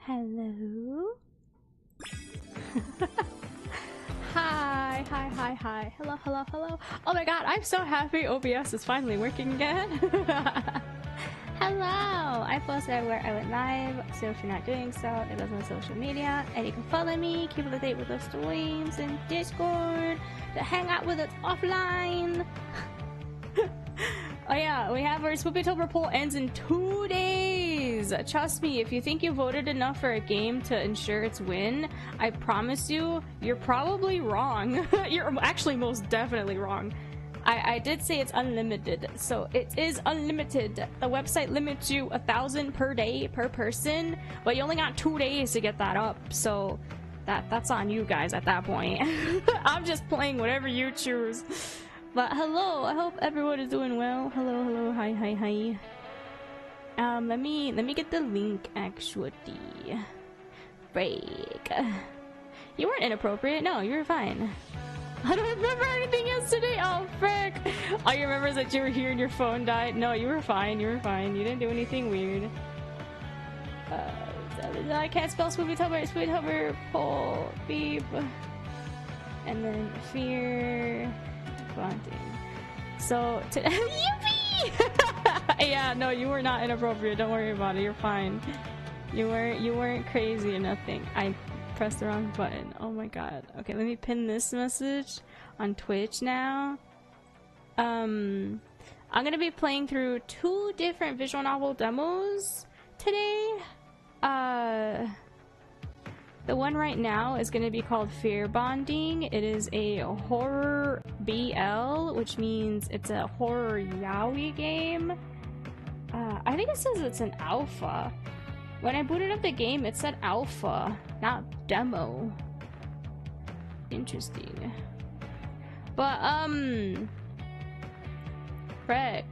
Hello? Hi. Hello. Oh my god, I'm so happy OBS is finally working again. Hello! I posted where I went live, so if you're not doing so, it is on social media, and you can follow me, keep up to date with the streams in Discord, to hang out with us offline. Oh yeah, we have our Spoopytober poll ends in 2 days. Trust me, if you think you voted enough for a game to ensure its win, I promise you, you're probably wrong. You're actually most definitely wrong. I did say it's unlimited, so it is unlimited. The website limits you 1,000 per day per person, but you only got 2 days to get that up, so that's on you guys at that point. I'm just playing whatever you choose. But hello, I hope everyone is doing well. Hello, hi. Let me get the link actually. Break. You weren't inappropriate. No, you were fine. I don't remember anything yesterday. Oh frick! All you remember is that you were here and your phone died. No, you were fine. You didn't do anything weird. I can't spell Spoopytober poll beep. And then fear. So yippee! Yeah, no, you were not inappropriate. Don't worry about it. You're fine. You weren't crazy or nothing. I pressed the wrong button. Oh my god. Okay, let me pin this message on Twitch now. I'm gonna be playing through 2 different visual novel demos today. The one right now is going to be called Fearbonding. It is a horror BL, which means it's a horror yaoi game. I think it says it's an alpha. When I booted up the game, it said alpha, not demo. Interesting. But, frick.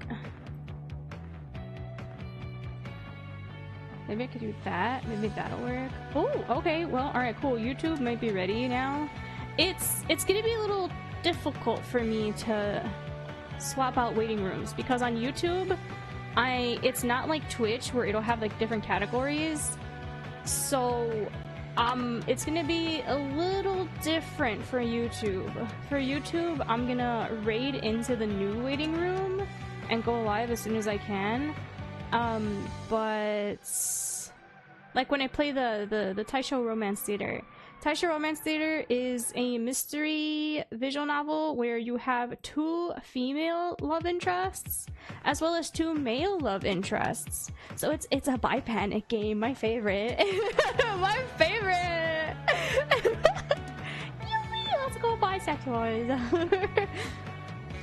Maybe I could do that. Maybe that'll work. Oh, okay. Well, alright, cool. YouTube might be ready now. It's gonna be a little difficult for me to swap out waiting rooms because on YouTube, it's not like Twitch where it'll have like different categories. So, it's gonna be a little different for YouTube. For YouTube, I'm gonna raid into the new waiting room and go live as soon as I can. But like when I play the Taisho Romance Theater. Taisho Romance Theater is a mystery visual novel where you have 2 female love interests as well as 2 male love interests. So it's a bi-panic game, my favorite. My favorite. Yippee, let's go bisexuals.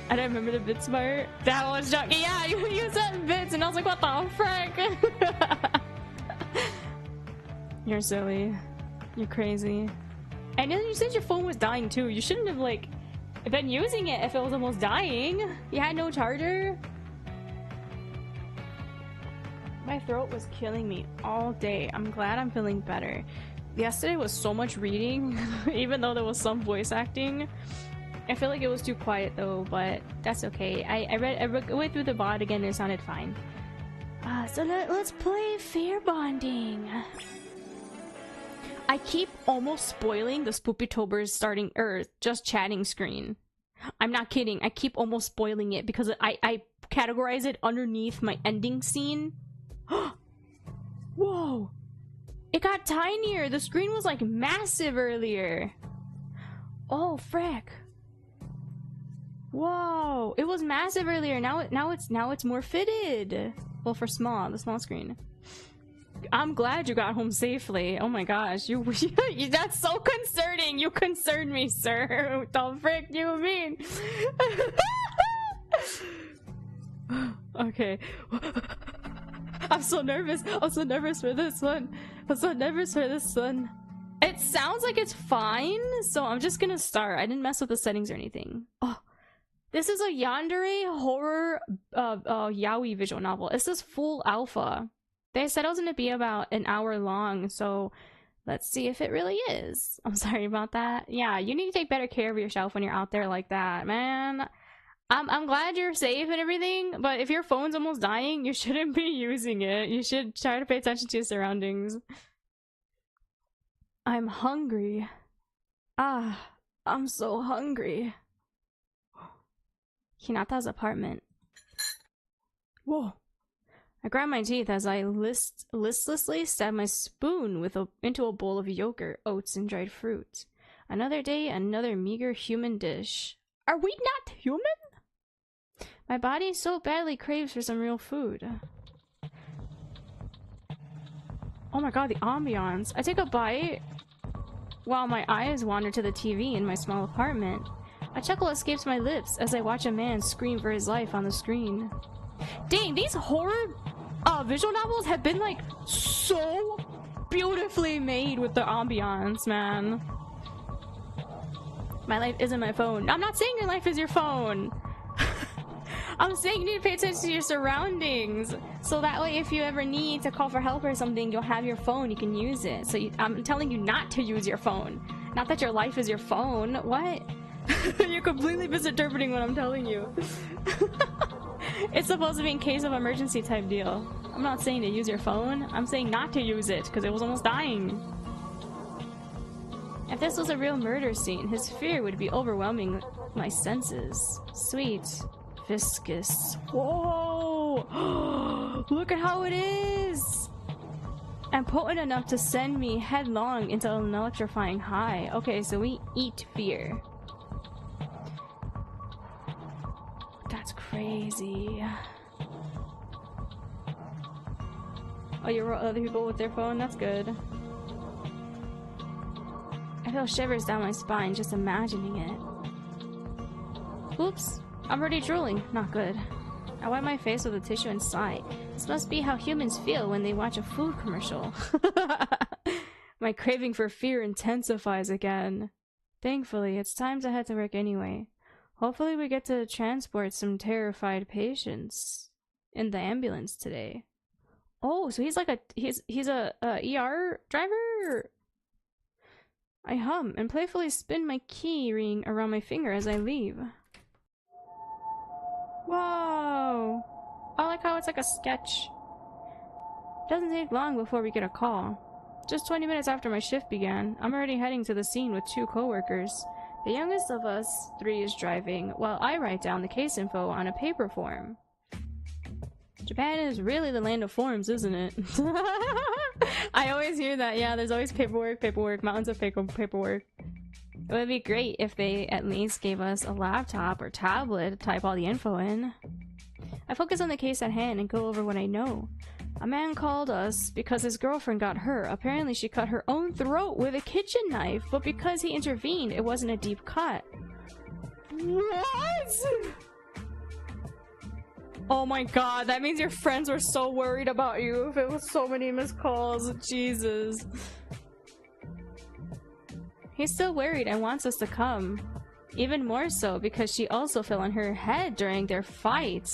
I don't remember the bit smart. That was joking. Yeah, you said bits, and I was like, what the frick? You're silly. You're crazy. And then you said your phone was dying too. You shouldn't have like been using it if it was almost dying. You had no charger. My throat was killing me all day. I'm glad I'm feeling better. Yesterday was so much reading, even though there was some voice acting. I feel like it was too quiet though, but that's okay. I went through the VOD again and it sounded fine. So let's play Fearbonding. I keep almost spoiling the Spoopytober's starting just chatting screen. I'm not kidding. I keep almost spoiling it because I categorize it underneath my ending scene. Whoa! It got tinier. The screen was like massive earlier. Oh frick. Whoa, it was massive earlier. Now it's more fitted. Well, for the small screen. I'm glad you got home safely. Oh my gosh, that's so concerning. You concerned me, sir. What the frick do you mean? Okay. I'm so nervous. I'm so nervous for this one. It sounds like it's fine, so I'm just gonna start. I didn't mess with the settings or anything. Oh. This is a yandere horror yaoi visual novel. This is full alpha. They said it was gonna be about an hour long, so let's see if it really is. I'm sorry about that. Yeah, you need to take better care of yourself when you're out there like that, man. I'm glad you're safe and everything, but if your phone's almost dying, you shouldn't be using it. You should try to pay attention to your surroundings. I'm hungry. Ah, I'm so hungry. Hinata's apartment. Whoa. I grind my teeth as I listlessly stab my spoon into a bowl of yogurt, oats, and dried fruit. Another day, another meager human dish. Are we not human? My body so badly craves for some real food. Oh my god, the ambiance. I take a bite while my eyes wander to the TV in my small apartment. A chuckle escapes my lips as I watch a man scream for his life on the screen. Dang, these horror visual novels have been like so beautifully made with the ambiance, man. My life isn't my phone. I'm not saying your life is your phone. I'm saying you need to pay attention to your surroundings, so that way if you ever need to call for help or something, you'll have your phone, you can use it. So I'm telling you not to use your phone. Not that your life is your phone. What? You're completely misinterpreting what I'm telling you. It's supposed to be in case of emergency type deal. I'm not saying to use your phone. I'm saying not to use it, because it was almost dying. If this was a real murder scene, his fear would be overwhelming my senses. Sweet. Viscous. Whoa! Look at how it is! And potent enough to send me headlong into an electrifying high. Okay, so we eat fear. That's crazy. Oh, you wrote other people with their phone? That's good. I feel shivers down my spine just imagining it. Oops. I'm already drooling. Not good. I wipe my face with a tissue and sigh. This must be how humans feel when they watch a food commercial. My craving for fear intensifies again. Thankfully, it's time to head to work anyway. Hopefully we get to transport some terrified patients in the ambulance today. Oh, so he's like he's a ER driver? I hum and playfully spin my key ring around my finger as I leave. Whoa! I like how it's like a sketch. It doesn't take long before we get a call. Just 20 minutes after my shift began, I'm already heading to the scene with 2 coworkers. The youngest of us 3 is driving, while I write down the case info on a paper form. Japan is really the land of forms, isn't it? I always hear that. Yeah, there's always paperwork, mountains of paperwork. It would be great if they at least gave us a laptop or tablet to type all the info in. I focus on the case at hand and go over what I know. A man called us because his girlfriend got hurt. Apparently she cut her own throat with a kitchen knife, but because he intervened, it wasn't a deep cut. What? Oh my god, that means your friends were so worried about you if it was so many missed calls. Jesus. He's still worried and wants us to come. Even more so because she also fell on her head during their fight.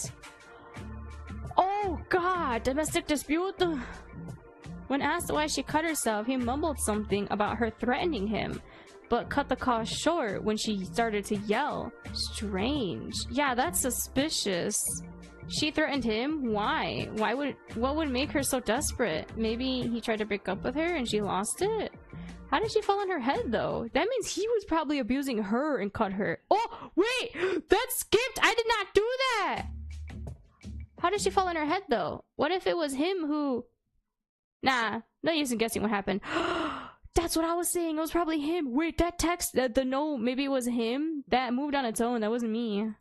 Oh god, domestic dispute. When asked why she cut herself, he mumbled something about her threatening him, but cut the call short when she started to yell. Strange. Yeah, that's suspicious. She threatened him? Why? What would make her so desperate? Maybe he tried to break up with her and she lost it? How did she fall on her head though? That means he was probably abusing her and cut her. Oh, wait! That skipped! I did not do that! How did she fall on her head though? What if it was him who... Nah, no use in guessing what happened. That's what I was saying, it was probably him. Wait, that text, the no, maybe it was him? That moved on its own, that wasn't me.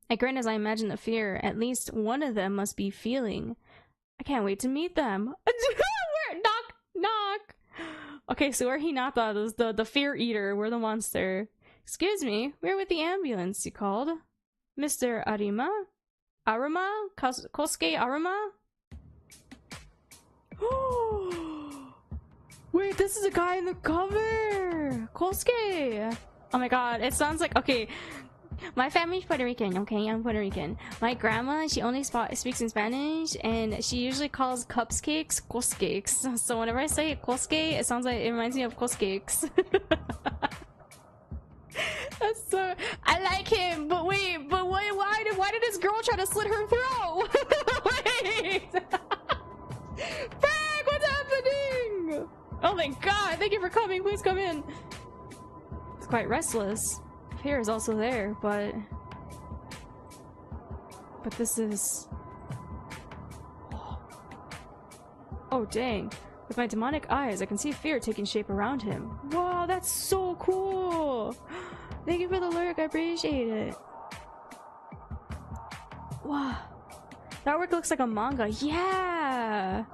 I grin as I imagine the fear at least one of them must be feeling. I can't wait to meet them. Knock, knock. Okay, so we're Hinata, the fear eater. We're the monster. Excuse me, we're with the ambulance, you called. Mr. Arima? Arima? Kosuke Arima? Wait, this is a guy in the cover! Kosuke! Oh my god, it sounds like... Okay, my family's Puerto Rican, okay? I'm Puerto Rican. My grandma, she only speaks in Spanish, and she usually calls cupcakes coscakes. So whenever I say Kosuke, it sounds like it reminds me of coscakes. That's so... I like him, but wait, but why did this girl try to slit her throat? Wait! Frank, what's happening? Oh, thank God! Thank you for coming! Please come in! It's quite restless. Fear is also there, but this is... Oh, dang. With my demonic eyes, I can see fear taking shape around him. Wow, that's so cool! Thank you for the lurk, I appreciate it. Wow. That artwork looks like a manga. Yeah!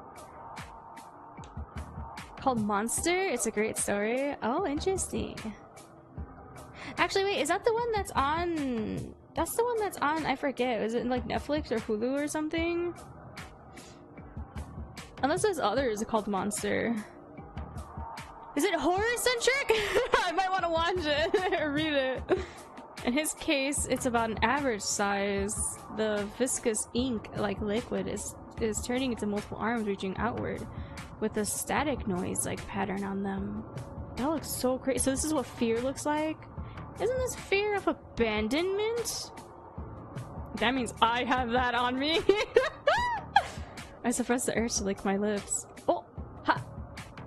Called Monster? It's a great story. Oh, interesting. Actually, wait, is that the one that's on... That's the one that's on... I forget. Was it like Netflix or Hulu or something? Unless there's others called Monster. Is it horror-centric? I might want to watch it or read it. In his case, it's about an average size. The viscous ink, like liquid, is turning into multiple arms reaching outward with a static noise like pattern on them. That looks so crazy. So this is what fear looks like? Isn't this fear of abandonment? That means I have that on me. I suppress the urge to lick my lips. Oh, ha!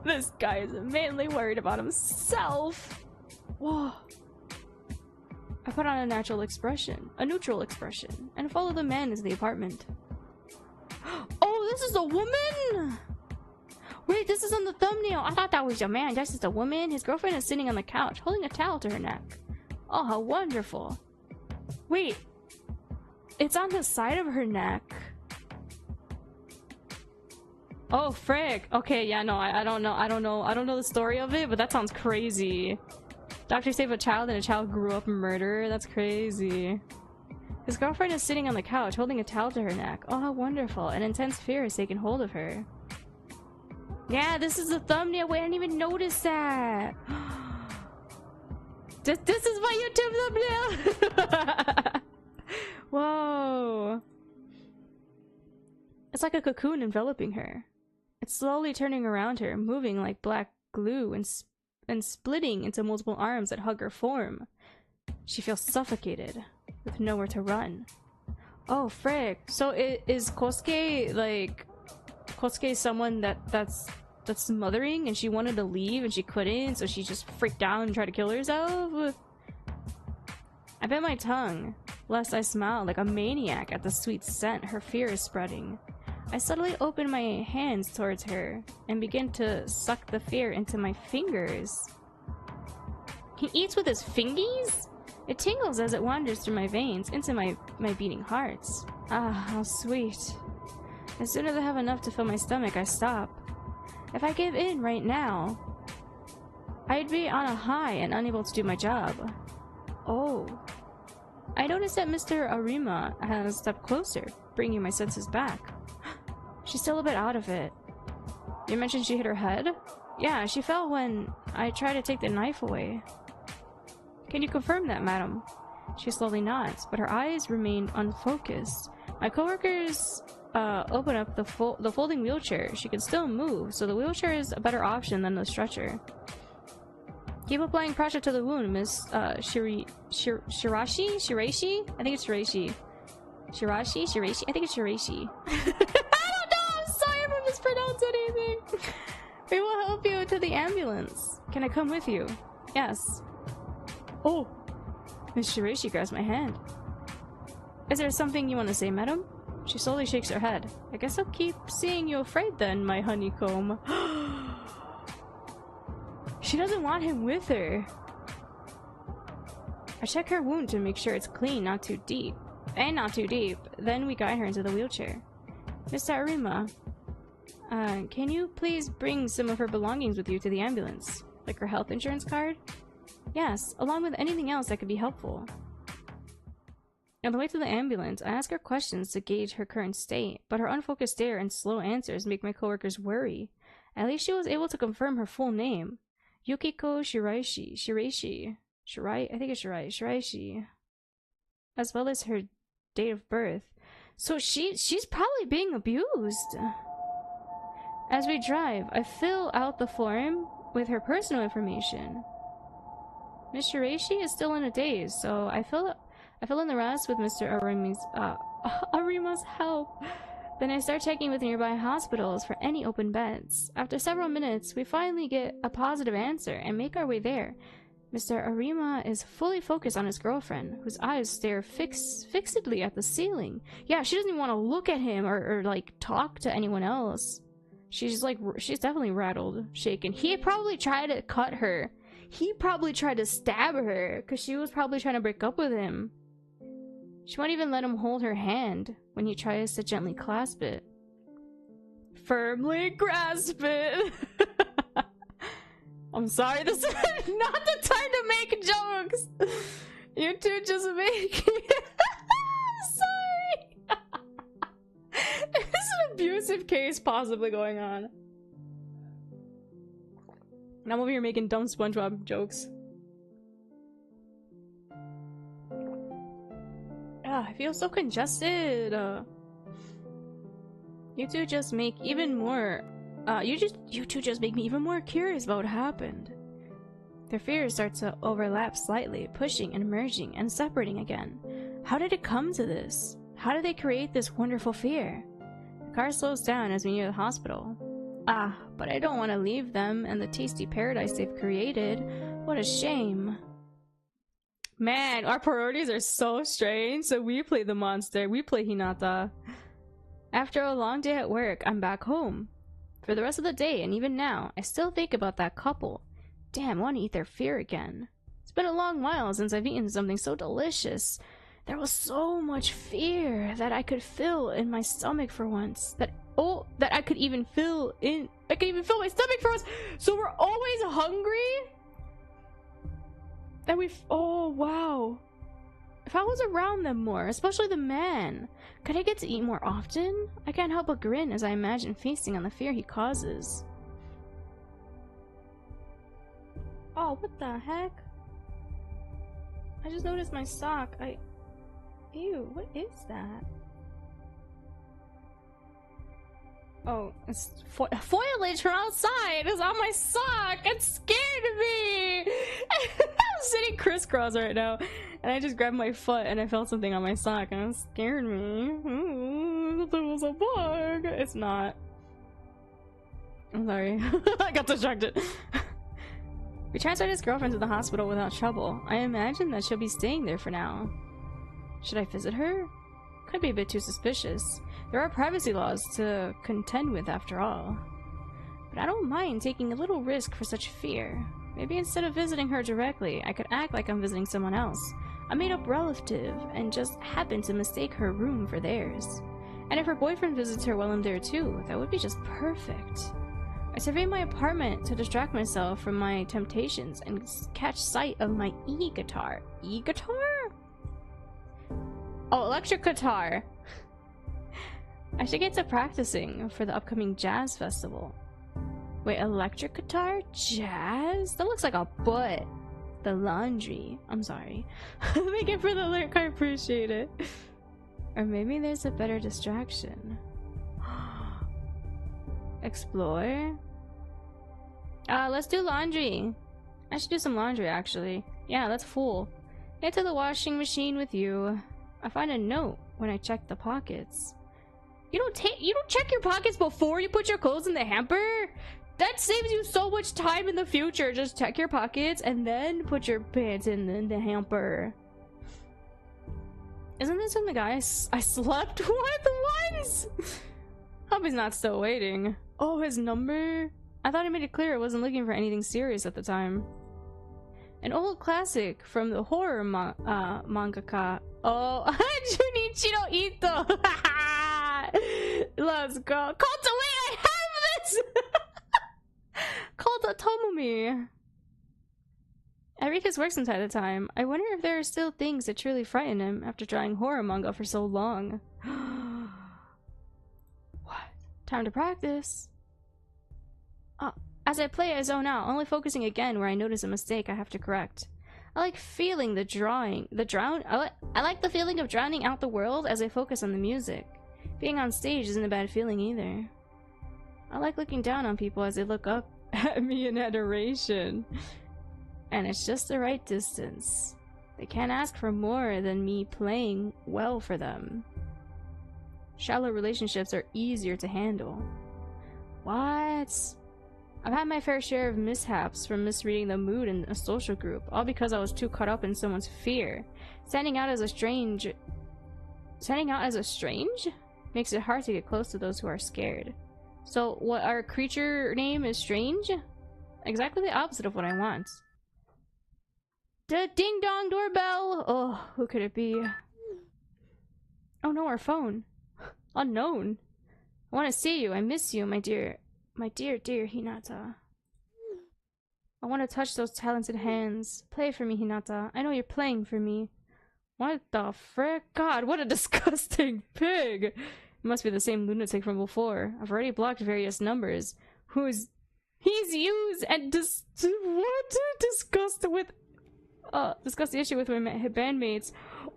This guy is mainly worried about himself. Whoa. I put on a neutral expression, and follow the man into the apartment. Oh, this is a woman! Wait, this is on the thumbnail. I thought that was a man. This is a woman. His girlfriend is sitting on the couch, holding a towel to her neck. Oh, how wonderful. Wait. It's on the side of her neck. Oh, frick. Okay, yeah, no, I don't know the story of it, but that sounds crazy. Doctor saved a child and a child grew up a murderer. That's crazy. His girlfriend is sitting on the couch, holding a towel to her neck. Oh, how wonderful. An intense fear has taken hold of her. Yeah, this is the thumbnail. Wait, I didn't even notice that. This is my YouTube thumbnail. Whoa. It's like a cocoon enveloping her. It's slowly turning around her, moving like black glue and splitting into multiple arms that hug her form. She feels suffocated, with nowhere to run. Oh, frick. So is Kosuke, like... Kosuke someone that's smothering and she wanted to leave and she couldn't, so she just freaked out and tried to kill herself? I bit my tongue, lest I smile like a maniac at the sweet scent her fear is spreading. I subtly open my hands towards her and begin to suck the fear into my fingers. He eats with his fingies? It tingles as it wanders through my veins into my beating hearts. Ah, how sweet. As soon as I have enough to fill my stomach, I stop. If I give in right now, I'd be on a high and unable to do my job. Oh. I noticed that Mr. Arima has stepped closer, bringing my senses back. She's still a bit out of it. You mentioned she hit her head? Yeah, she fell when I tried to take the knife away. Can you confirm that, madam? She slowly nods, but her eyes remained unfocused. My coworkers open up the folding wheelchair. She can still move, so the wheelchair is a better option than the stretcher. Keep applying pressure to the wound, Miss Shirashi? I think it's Shirashi. Shirashi? I think it's Shirashi. I don't know! I'm sorry if I mispronounced anything! We will help you to the ambulance. Can I come with you? Yes. Oh! Miss Shirashi grabs my hand. Is there something you want to say, madam? She slowly shakes her head. I guess I'll keep seeing you afraid then, my honeycomb. She doesn't want him with her. I check her wound to make sure it's clean, not too deep. And not too deep. Then we guide her into the wheelchair. Mr. Arima, can you please bring some of her belongings with you to the ambulance? Like her health insurance card? Yes, along with anything else that could be helpful. On the way to the ambulance, I ask her questions to gauge her current state, but her unfocused stare and slow answers make my coworkers worry. At least she was able to confirm her full name. Yukiko Shiraishi. I think it's Shiraishi. As well as her date of birth. So she's probably being abused. As we drive, I fill out the form with her personal information. Miss Shiraishi is still in a daze, so I fill in the rest with Mr. Arima's help. Then I start checking with nearby hospitals for any open beds. After several minutes, we finally get a positive answer and make our way there. Mr. Arima is fully focused on his girlfriend, whose eyes stare fixedly at the ceiling. Yeah, she doesn't even want to look at him or like talk to anyone else. She's definitely rattled, shaken. He probably tried to cut her. He probably tried to stab her because she was probably trying to break up with him. She won't even let him hold her hand when he tries to gently clasp it. Firmly grasp it. I'm sorry, this is not the time to make jokes. You two just make sorry. There's an abusive case possibly going on. And I'm over here making dumb SpongeBob jokes. I feel so congested. You two just make even more. You two just make me even more curious about what happened. Their fears start to overlap slightly, pushing and merging and separating again. How did it come to this? How did they create this wonderful fear? The car slows down as we near the hospital. But I don't want to leave them and the tasty paradise they've created. What a shame. Man, our priorities are so strange. So we play the monster. We play Hinata. After a long day at work, I'm back home. For the rest of the day, and even now, I still think about that couple. Damn, I want to eat their fear again. It's been a long while since I've eaten something so delicious. There was so much fear that I could feel in my stomach for once. That I could even feel my stomach for once. So we're always hungry? Oh, wow. If I was around them more, especially the man, could I get to eat more often? I can't help but grin as I imagine feasting on the fear he causes. Oh, what the heck? I just noticed my sock. Ew, what is that? Oh, it's foliage from outside is on my sock. It scared me. I'm sitting crisscross right now, and I just grabbed my foot and I felt something on my sock, and it scared me. Ooh, I thought it was a bug. It's not. I'm sorry. I got distracted. We transferred his girlfriend to the hospital without trouble. I imagine that she'll be staying there for now. Should I visit her? Could be a bit too suspicious. There are privacy laws to contend with after all. But I don't mind taking a little risk for such fear. Maybe instead of visiting her directly, I could act like I'm visiting someone else. A made-up relative, and just happen to mistake her room for theirs. And if her boyfriend visits her while I'm there too, that would be just perfect. I survey my apartment to distract myself from my temptations and catch sight of my e-guitar. E-guitar? Oh, electric guitar. I should get to practicing for the upcoming jazz festival. Wait, electric guitar? Jazz? That looks like a butt. The laundry. I'm sorry. Thank you for the link, I appreciate it. Or maybe there's a better distraction. Explore? Let's do laundry. I should do some laundry, actually. Yeah, that's full. Get to the washing machine with you. I find a note when I check the pockets. You don't check your pockets before you put your clothes in the hamper? That saves you so much time in the future. Just check your pockets and then put your pants in the hamper. Isn't this when the guy I slept with once? Hope he's not still waiting. Oh, his number? I thought I made it clear I wasn't looking for anything serious at the time. An old classic from the horror mangaka. Oh, Junichi no Ito. Let's go. Wait, I have this! Called Tomomi. I read his works from time to time. I wonder if there are still things that truly frighten him after drawing horror manga for so long. What? Time to practice. As I play, I zone out, only focusing again where I notice a mistake I have to correct. I like feeling I like the feeling of drowning out the world as I focus on the music. Being on stage isn't a bad feeling either. I like looking down on people as they look up at me in adoration. And it's just the right distance. They can't ask for more than me playing well for them. Shallow relationships are easier to handle. What? I've had my fair share of mishaps from misreading the mood in a social group, all because I was too caught up in someone's fear. Standing out as a strange makes it hard to get close to those who are scared. So what, our creature name is Strange? Exactly the opposite of what I want. The ding dong doorbell! Oh, who could it be? Oh no, our phone. Unknown. I want to see you. I miss you, my dear Hinata. I want to touch those talented hands. Play for me, Hinata. I know you're playing for me. What the frick? God, what a disgusting pig! It must be the same lunatic from before. I've already blocked various numbers. He's used and discuss the issue with my bandmates.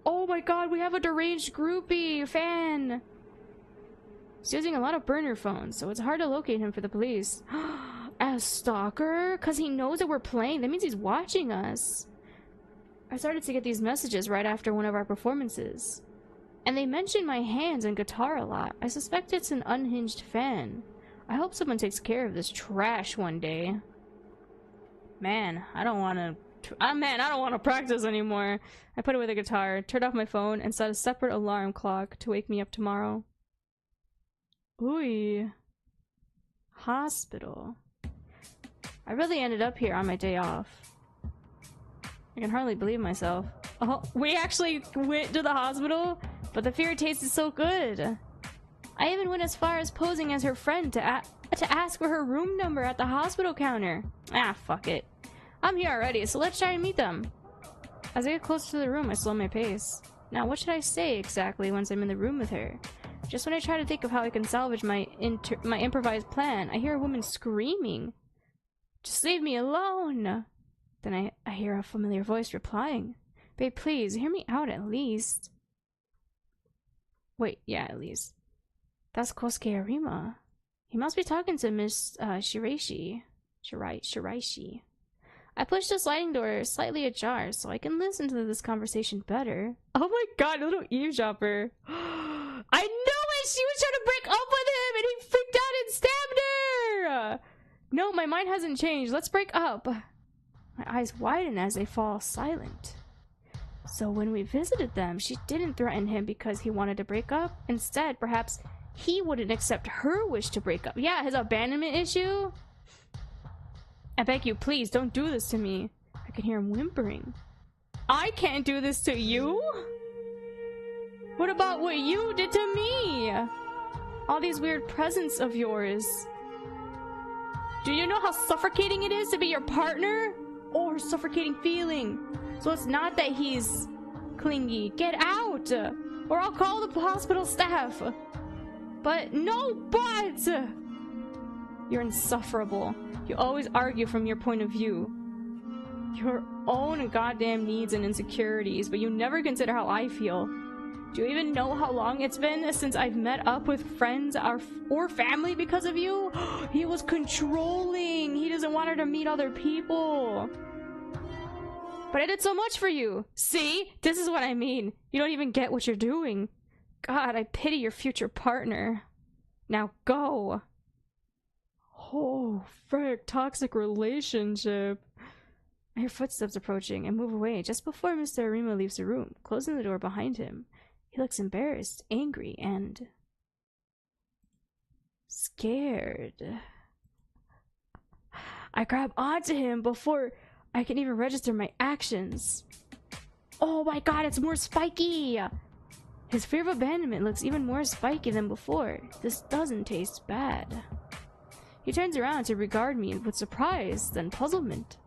Oh my god, we have a deranged groupie fan! He's using a lot of burner phones, so it's hard to locate him for the police. As stalker? Cause he knows that we're playing. That means he's watching us. I started to get these messages right after one of our performances. And they mention my hands and guitar a lot. I suspect it's an unhinged fan. I hope someone takes care of this trash one day. Man, I don't want to practice anymore. I put away the guitar, turned off my phone, and set a separate alarm clock to wake me up tomorrow. Ooh. Hospital. I really ended up here on my day off. I can hardly believe myself. Oh, we actually went to the hospital? But the fear tasted so good. I even went as far as posing as her friend to ask for her room number at the hospital counter. Ah, fuck it. I'm here already, so let's try and meet them. As I get closer to the room, I slow my pace. Now, what should I say exactly once I'm in the room with her? Just when I try to think of how I can salvage my improvised plan, I hear a woman screaming. Just leave me alone! Then I hear a familiar voice replying. Babe, please, hear me out at least. Wait, yeah, at least. That's Kosuke Arima. He must be talking to Miss Shiraishi. I pushed the sliding door slightly ajar so I can listen to this conversation better. Oh my god, a little eavesdropper. I knew it! She was trying to break up with him and he freaked out and stabbed her! No, my mind hasn't changed. Let's break up. My eyes widen as they fall silent. So when we visited them, she didn't threaten him because he wanted to break up. Instead, perhaps he wouldn't accept her wish to break up. Yeah, his abandonment issue. I beg you, please, don't do this to me. I can hear him whimpering. I can't do this to you? What about what you did to me? All these weird presents of yours. Do you know how suffocating it is to be your partner? Or suffocating feeling. So it's not that he's clingy. Get out! Or I'll call the hospital staff. But no buts! You're insufferable. You always argue from your point of view. Your own goddamn needs and insecurities, but you never consider how I feel. Do you even know how long it's been since I've met up with friends or family because of you? He was controlling. He doesn't want her to meet other people. But I did so much for you. See? This is what I mean. You don't even get what you're doing. God, I pity your future partner. Now go. Oh, frick. Toxic relationship. I hear footsteps approaching and move away just before Mr. Arima leaves the room, closing the door behind him. He looks embarrassed, angry, and scared. I grab onto him before I can even register my actions. Oh my god, it's more spiky! His fear of abandonment looks even more spiky than before. This doesn't taste bad. He turns around to regard me with surprise, then puzzlement.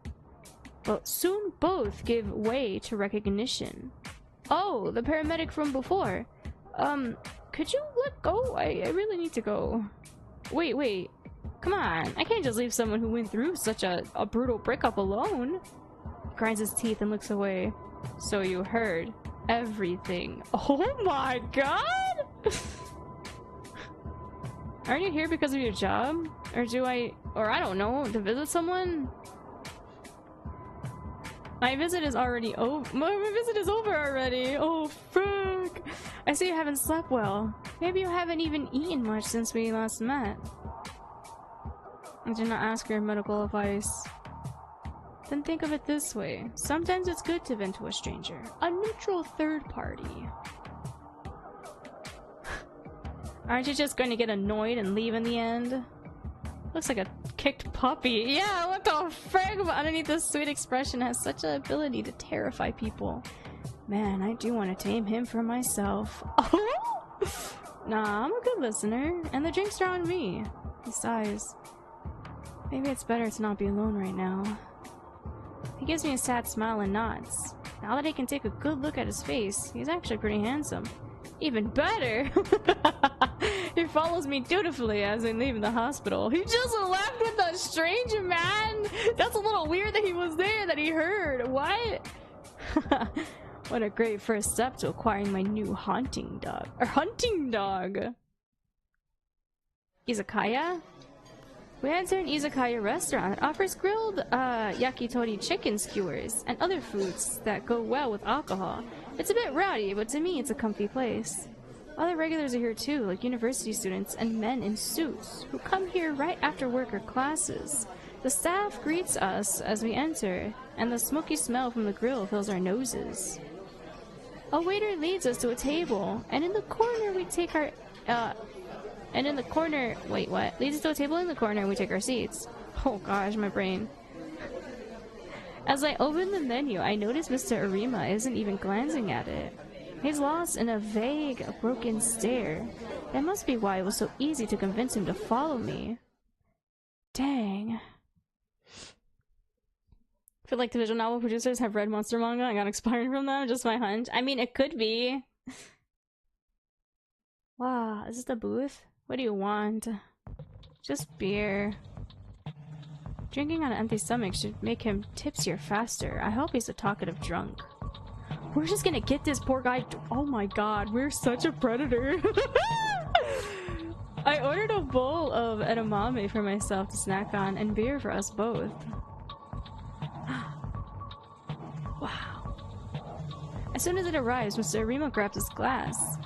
But soon both give way to recognition. Oh, the paramedic from before. Could you let go? I really need to go. Wait. Come on. I can't just leave someone who went through such a brutal breakup alone. He grinds his teeth and looks away. So you heard everything. Oh my god! Aren't you here because of your job? Or I don't know, to visit someone? My visit is already over. My visit is over already. Oh, frick. I see you haven't slept well. Maybe you haven't even eaten much since we last met. I did not ask for your medical advice. Then think of it this way. Sometimes it's good to vent to a stranger. A neutral third party. Aren't you just going to get annoyed and leave in the end? Looks like a kicked puppy. Yeah, what the frick? But underneath this sweet expression has such an ability to terrify people. Man, I do want to tame him for myself. Nah, I'm a good listener, and the drinks are on me. He sighs. Maybe it's better to not be alone right now. He gives me a sad smile and nods. Now that I can take a good look at his face, he's actually pretty handsome. Even better! He follows me dutifully as I leave the hospital. He just left with a stranger, man! That's a little weird that he was there, that he heard. What? What a great first step to acquiring my new hunting dog. Izakaya? We enter an izakaya restaurant that offers grilled yakitori chicken skewers and other foods that go well with alcohol. It's a bit rowdy, but to me it's a comfy place. Other regulars are here too, like university students and men in suits, who come here right after work or classes. The staff greets us as we enter, and the smoky smell from the grill fills our noses. A waiter leads us to a table, and in the corner we take our leads us to a table in the corner and we take our seats. Oh gosh, my brain. As I open the menu, I notice Mr. Arima isn't even glancing at it. He's lost in a vague, broken stare. That must be why it was so easy to convince him to follow me. Dang. I feel like the visual novel producers have read monster manga and got inspired from them. Just my hunch. I mean, it could be. Wow, is this the booth? What do you want? Just beer. Drinking on an empty stomach should make him tipsier faster. I hope he's a talkative drunk. We're just gonna get this poor guy. Oh my god, we're such a predator. I ordered a bowl of edamame for myself to snack on and beer for us both. Wow. As soon as it arrives, Mr. Arima grabs his glass.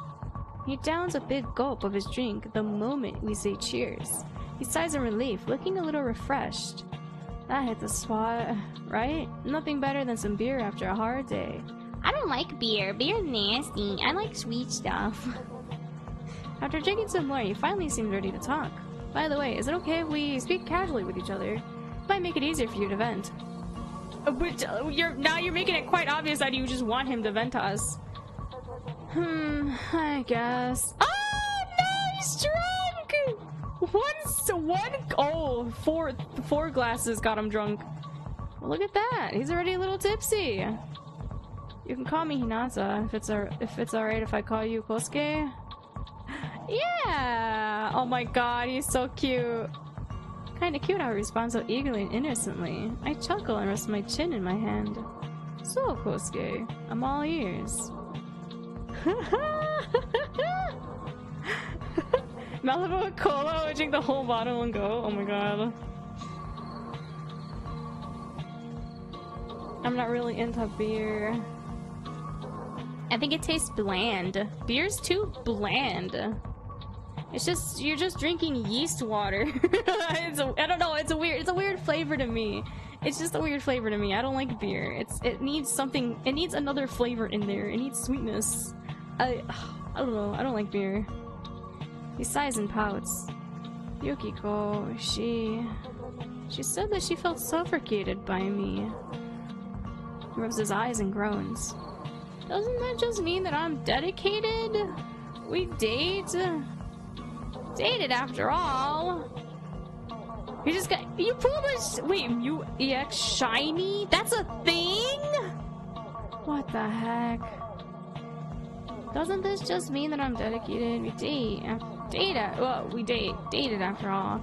He downs a big gulp of his drink the moment we say cheers. He sighs in relief, looking a little refreshed. That hit the spot, right? Nothing better than some beer after a hard day. I don't like beer. Beer's nasty. I like sweet stuff. After drinking some more, he finally seemed ready to talk. By the way, is it okay if we speak casually with each other? It might make it easier for you to vent. But now you're making it quite obvious that you just want him to vent to us. I guess. Oh no, he's drunk! Four glasses got him drunk. Well, look at that. He's already a little tipsy. You can call me Hinata if it's alright if I call you Kosuke. Yeah! Oh my god, he's so cute. Kinda cute how he responds so eagerly and innocently. I chuckle and rest my chin in my hand. So, Kosuke, I'm all ears. Malibu Cola, I drink the whole bottle and go. Oh my god. I'm not really into beer. I think it tastes bland. Beer's too bland. It's just, you're just drinking yeast water. I don't know, it's a weird flavor to me. It's just a weird flavor to me. I don't like beer. It needs something, it needs another flavor in there. It needs sweetness. I don't know, I don't like beer. He sighs and pouts. Yukiko, she said that she felt suffocated by me. He rubs his eyes and groans. Doesn't that just mean that I'm dedicated? We date? Dated after all. You just got, you pulled this, wait, you EX shiny? That's a thing? What the heck? Doesn't this just mean that I'm dedicated? We dated after all.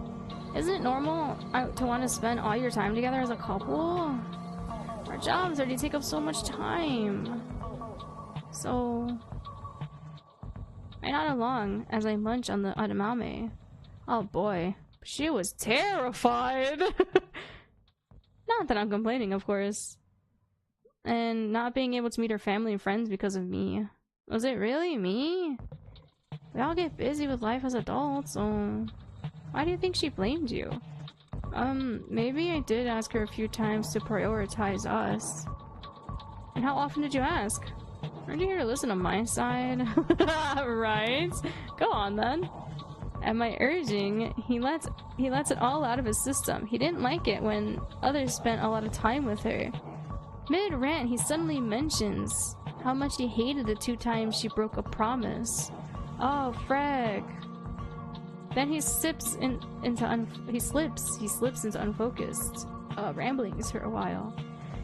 Isn't it normal to want to spend all your time together as a couple? Our jobs already take up so much time. So I nod along as I munch on the edamame. Oh boy, she was terrified. Not that I'm complaining, of course. and not being able to meet her family and friends because of me. Was it really me? We all get busy with life as adults, so why do you think she blamed you? Maybe I did ask her a few times to prioritize us. And how often did you ask? Aren't you here to listen on my side? Right? Go on then. At my urging, he lets it all out of his system. He didn't like it when others spent a lot of time with her. Mid-rant, he suddenly mentions how much he hated the 2 times she broke a promise. Oh, frag. Then he slips into unfocused ramblings for a while.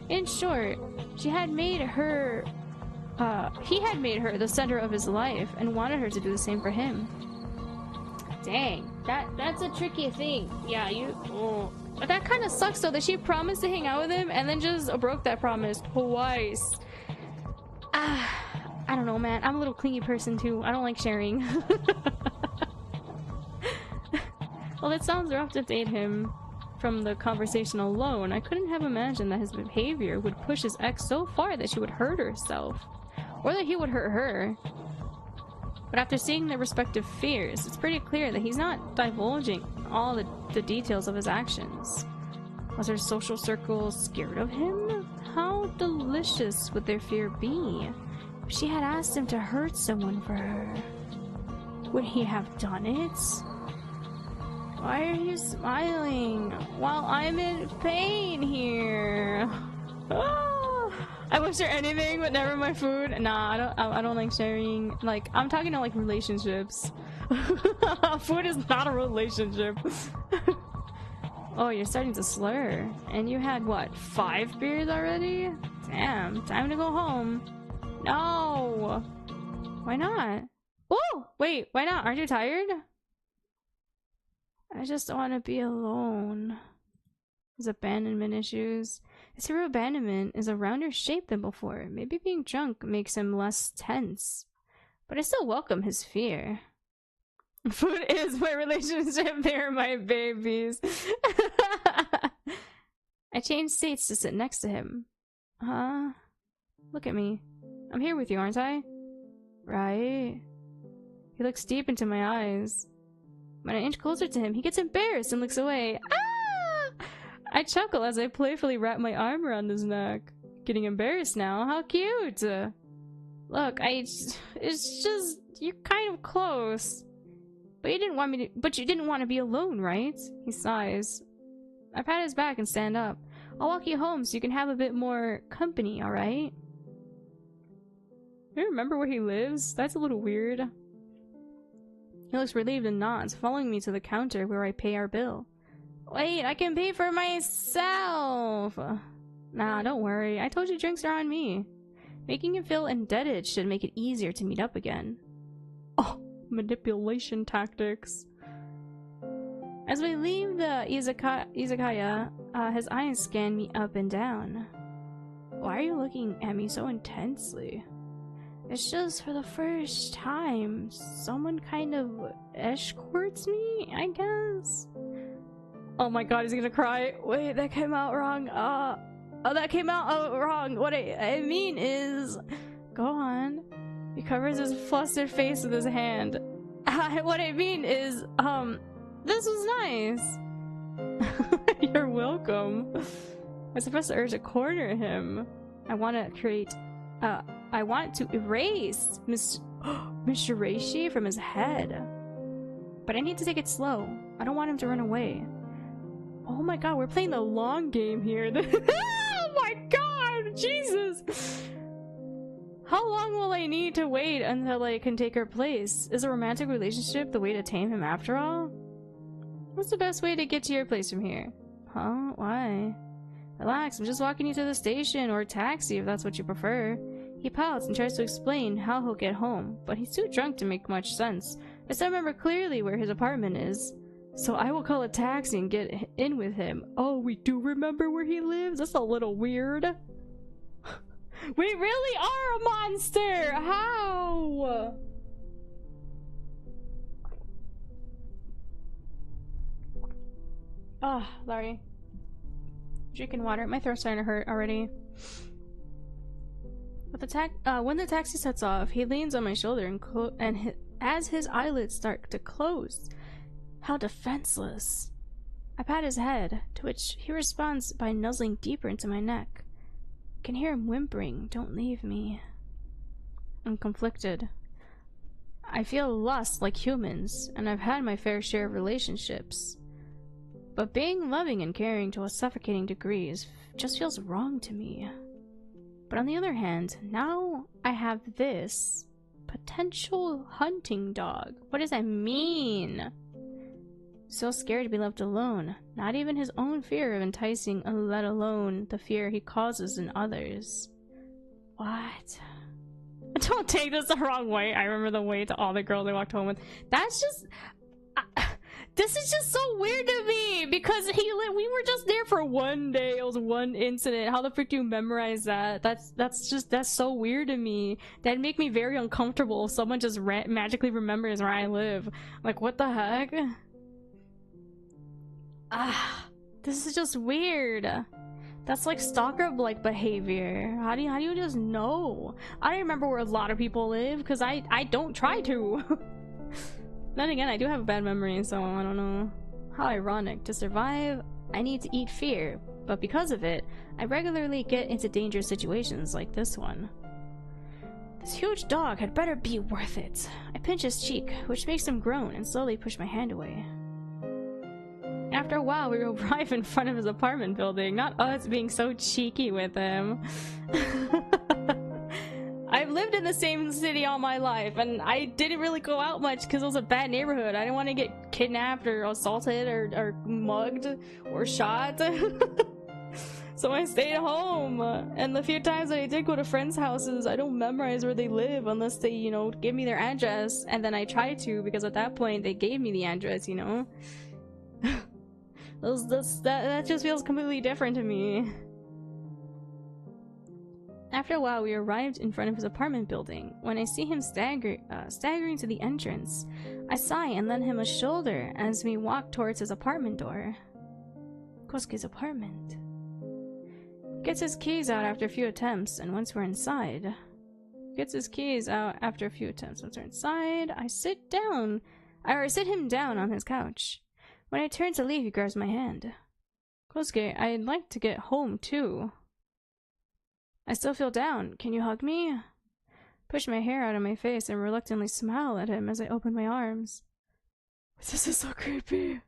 In short, he had made her the center of his life and wanted her to do the same for him. Dang, that's a tricky thing. Yeah, but that kind of sucks though that she promised to hang out with him and then just broke that promise twice. I don't know, man. I'm a little clingy person too. I don't like sharing. Well, it sounds rough to date him. From the conversation alone, I couldn't have imagined that his behavior would push his ex so far that she would hurt herself, or that he would hurt her. But after seeing their respective fears, it's pretty clear that he's not divulging all the details of his actions. Was her social circle scared of him? How delicious would their fear be if she had asked him to hurt someone for her? Would he have done it? Why are you smiling while I'm in pain here? Oh, I will share anything, but never my food. Nah, I don't like sharing. Like, I'm talking to like relationships. Food is not a relationship. Oh, you're starting to slur. And you had what, 5 beers already? Damn, time to go home. No. Why not? Oh, wait, why not? Aren't you tired? I just want to be alone. His abandonment issues. His fear of abandonment is a rounder shape than before. Maybe being drunk makes him less tense. But I still welcome his fear. Food is my relationship. They're my babies. I changed seats to sit next to him. Huh? Look at me. I'm here with you, aren't I? Right? He looks deep into my eyes. When I inch closer to him, he gets embarrassed and looks away. Ah! I chuckle as I playfully wrap my arm around his neck. Getting embarrassed now? How cute! Look, it's just, you're kind of close. But you didn't want to be alone, right? He sighs. I pat his back and stand up. I'll walk you home so you can have a bit more company, alright? Do you remember where he lives? That's a little weird. He looks relieved and nods, following me to the counter where I pay our bill. Wait, I can pay for myself! Nah, don't worry. I told you drinks are on me. Making him feel indebted should make it easier to meet up again. Oh, manipulation tactics. As we leave the izakaya, his eyes scan me up and down. Why are you looking at me so intensely? It's just for the first time, someone kind of escorts me, I guess? Oh my god, he's gonna cry. Wait, that came out wrong. Oh, that came out wrong. What I mean is... Go on. He covers his flustered face with his hand. What I mean is, this was nice. You're welcome. I'm supposed to urge to corner him. I want to erase Mr. Reishi from his head. But I need to take it slow. I don't want him to run away. Oh my god, we're playing the long game here. Oh my god, Jesus! How long will I need to wait until I can take her place? Is a romantic relationship the way to tame him after all? What's the best way to get to your place from here? Huh? Why? Relax, I'm just walking you to the station or a taxi if that's what you prefer. He pouts and tries to explain how he'll get home, but he's too drunk to make much sense. I still remember clearly where his apartment is. So I will call a taxi and get in with him. Oh, we do remember where he lives? That's a little weird. We really are a monster! How? Ah, Larry. Drinking water. My throat's starting to hurt already. But when the taxi sets off, he leans on my shoulder and as his eyelids start to close, how defenseless. I pat his head, to which he responds by nuzzling deeper into my neck. I can hear him whimpering, "Don't leave me." I'm conflicted. I feel lust like humans, and I've had my fair share of relationships. But being loving and caring to a suffocating degree just feels wrong to me. But on the other hand, now I have this potential hunting dog. What does that mean? So scared to be left alone. Not even his own fear of enticing, let alone the fear he causes in others. What? Don't take this the wrong way. I remember the way to all the girls I walked home with. That's just... this is just so weird to me because we were just there for one day. It was one incident. How the frick do you memorize that? That's so weird to me. That'd make me very uncomfortable if someone just magically remembers where I live. Like, what the heck? This is just weird. That's like stalker-like behavior. How do you just know? I don't remember where a lot of people live because I don't try to. Then again, I do have a bad memory, so I don't know. How ironic. To survive, I need to eat fear, but because of it, I regularly get into dangerous situations like this one. This huge dog had better be worth it. I pinch his cheek, which makes him groan, and slowly push my hand away. After a while, we arrive in front of his apartment building, not us being so cheeky with him. I've lived in the same city all my life, and I didn't really go out much because it was a bad neighborhood. I didn't want to get kidnapped or assaulted or mugged or shot. So I stayed home. And the few times that I did go to friends' houses, I don't memorize where they live unless they, you know, give me their address. And then I try to, because at that point they gave me the address, you know? That just feels completely different to me. After a while, we arrived in front of his apartment building. When I see him staggering to the entrance, I sigh and lend him a shoulder as we walk towards his apartment door. Kosuke's apartment. He gets his keys out after a few attempts, and once we're inside... I sit him down on his couch. When I turn to leave, he grabs my hand. Kosuke, I'd like to get home too. I still feel down. Can you hug me? Push my hair out of my face and reluctantly smile at him as I open my arms. This is so creepy.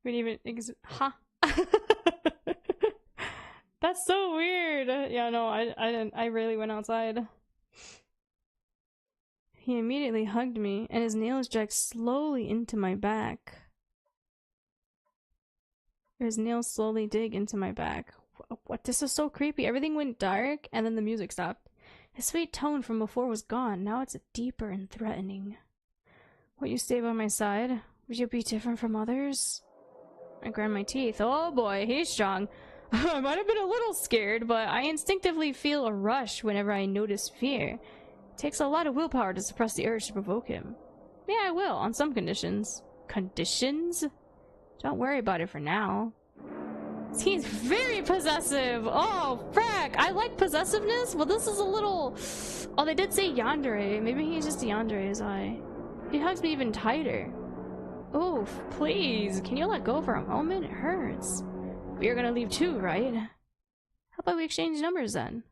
We didn't even That's so weird. Yeah, no, I didn't. I really went outside. He immediately hugged me, and his nails dragged slowly into my back. His nails slowly dig into my back. What? This is so creepy. Everything went dark, and then the music stopped. His sweet tone from before was gone. Now it's deeper and threatening. Will you stay by my side? Would you be different from others? I grind my teeth. Oh boy, he's strong. I might have been a little scared, but I instinctively feel a rush whenever I notice fear. It takes a lot of willpower to suppress the urge to provoke him. Yeah, I will, on some conditions. Conditions? Don't worry about it for now. He's very possessive! Oh, frack! I like possessiveness, but this is a little... Oh, they did say yandere. Maybe he's just yandere's eye. He hugs me even tighter. Oof, please. Can you let go for a moment? It hurts. But you're gonna leave too, right? How about we exchange numbers then?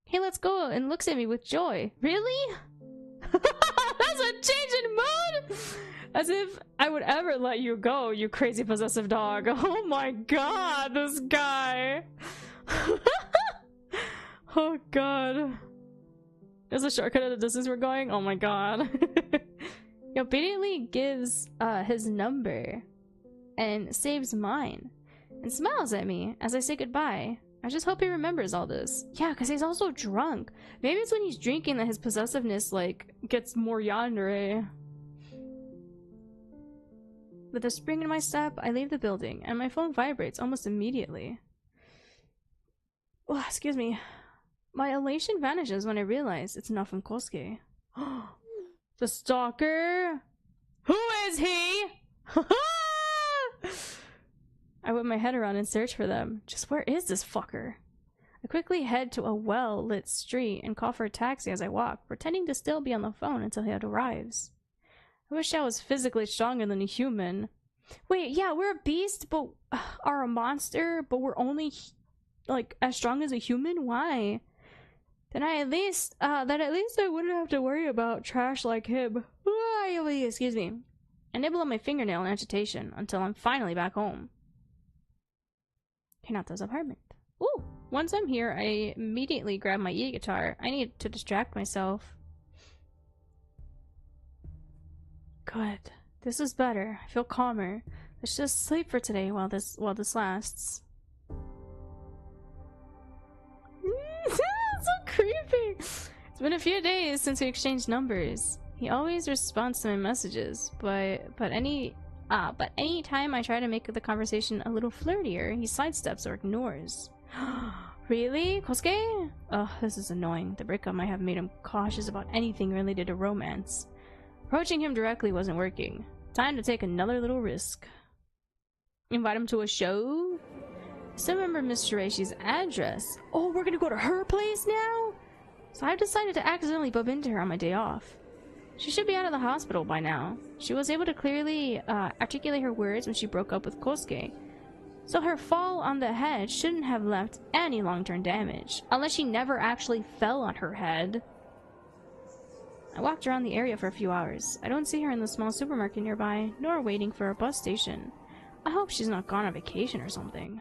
He lets go and looks at me with joy. Really? That's a change in mood! As if I would ever let you go, you crazy possessive dog. Oh my god, this guy. Oh god. There's a shortcut at the distance we're going? Oh my god. He obediently gives his number and saves mine and smiles at me as I say goodbye. I just hope he remembers all this. Yeah, because he's also drunk. Maybe it's when he's drinking that his possessiveness, like, gets more yandere. With a spring in my step, I leave the building, and my phone vibrates almost immediately. Oh, excuse me. My elation vanishes when I realize it's not from Kosuke. The stalker? Who is he? I whip my head around and search for them. Just where is this fucker? I quickly head to a well-lit street and call for a taxi as I walk, pretending to still be on the phone until he arrives. I wish I was physically stronger than a human. Wait, yeah, we're a beast, but are a monster, but we're only like as strong as a human? Why? Then at least I wouldn't have to worry about trash like him. Excuse me. I nibble on my fingernail in agitation until I'm finally back home. Hinata's apartment. Ooh! Once I'm here, I immediately grab my e-guitar. I need to distract myself. Good. This is better. I feel calmer. Let's just sleep for today while this lasts. So creepy! It's been a few days since we exchanged numbers. He always responds to my messages, but any time I try to make the conversation a little flirtier, he sidesteps or ignores. Really? Kosuke? Ugh, this is annoying. The breakup might have made him cautious about anything related to romance. Approaching him directly wasn't working. Time to take another little risk. Invite him to a show? Still remember Miss Shireishi's address. Oh, we're gonna go to her place now? So I've decided to accidentally bump into her on my day off. She should be out of the hospital by now. She was able to clearly articulate her words when she broke up with Kosuke. So her fall on the head shouldn't have left any long-term damage. Unless she never actually fell on her head. I walked around the area for a few hours. I don't see her in the small supermarket nearby, nor waiting for a bus station. I hope she's not gone on vacation or something.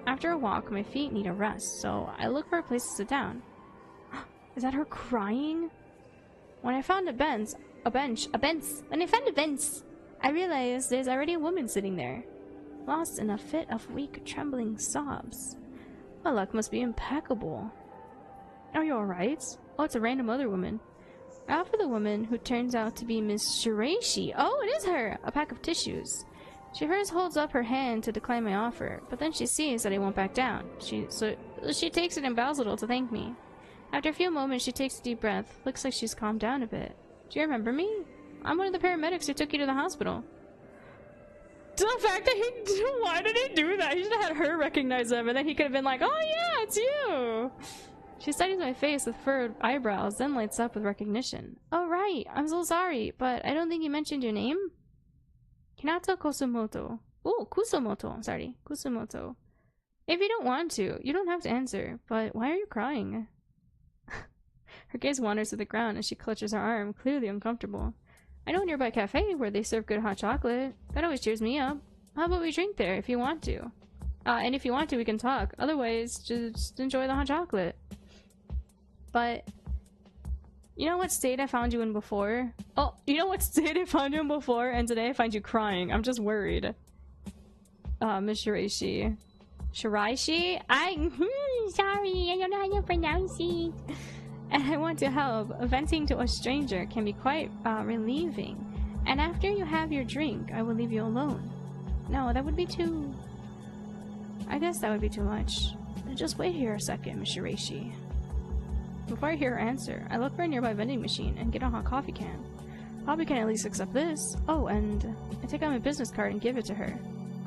After a walk, my feet need a rest, so I look for a place to sit down. Is that her crying? When I found a bench, I realized there's already a woman sitting there, lost in a fit of weak, trembling sobs. My luck must be impeccable. Are you alright? Oh, it's a random other woman. I offer the woman, who turns out to be Miss Shiraishi. Oh, it is her! A pack of tissues. She first holds up her hand to decline my offer, but then she sees that I won't back down. She takes it and bows a little to thank me. After a few moments, she takes a deep breath. Looks like she's calmed down a bit. Do you remember me? I'm one of the paramedics who took you to the hospital. The fact that why did he do that? He should have had her recognize him, and then he could have been like, oh yeah, it's you! She studies my face with furrowed eyebrows, then lights up with recognition. Oh right, I'm so sorry, but I don't think you mentioned your name? Hinata Kusumoto. Oh, Kusumoto. Sorry, Kusumoto. If you don't want to, you don't have to answer, but why are you crying? Her gaze wanders to the ground as she clutches her arm, clearly uncomfortable. I know a nearby cafe where they serve good hot chocolate. That always cheers me up. How about we drink there if you want to? And if you want to, we can talk. Otherwise, just enjoy the hot chocolate. But you know what state I found you in before? Oh, you know what state I found you in before? And today I find you crying. I'm just worried. Miss Shiraishi. Shiraishi? Sorry, I don't know how you pronounce it. And I want to help. Venting to a stranger can be quite relieving. And after you have your drink, I will leave you alone. No, that would be too... I guess that would be too much. Just wait here a second, Miss Shiraishi. Before I hear her answer, I look for a nearby vending machine and get a hot coffee can. Coffee can at least accept this. Oh, and I take out my business card and give it to her.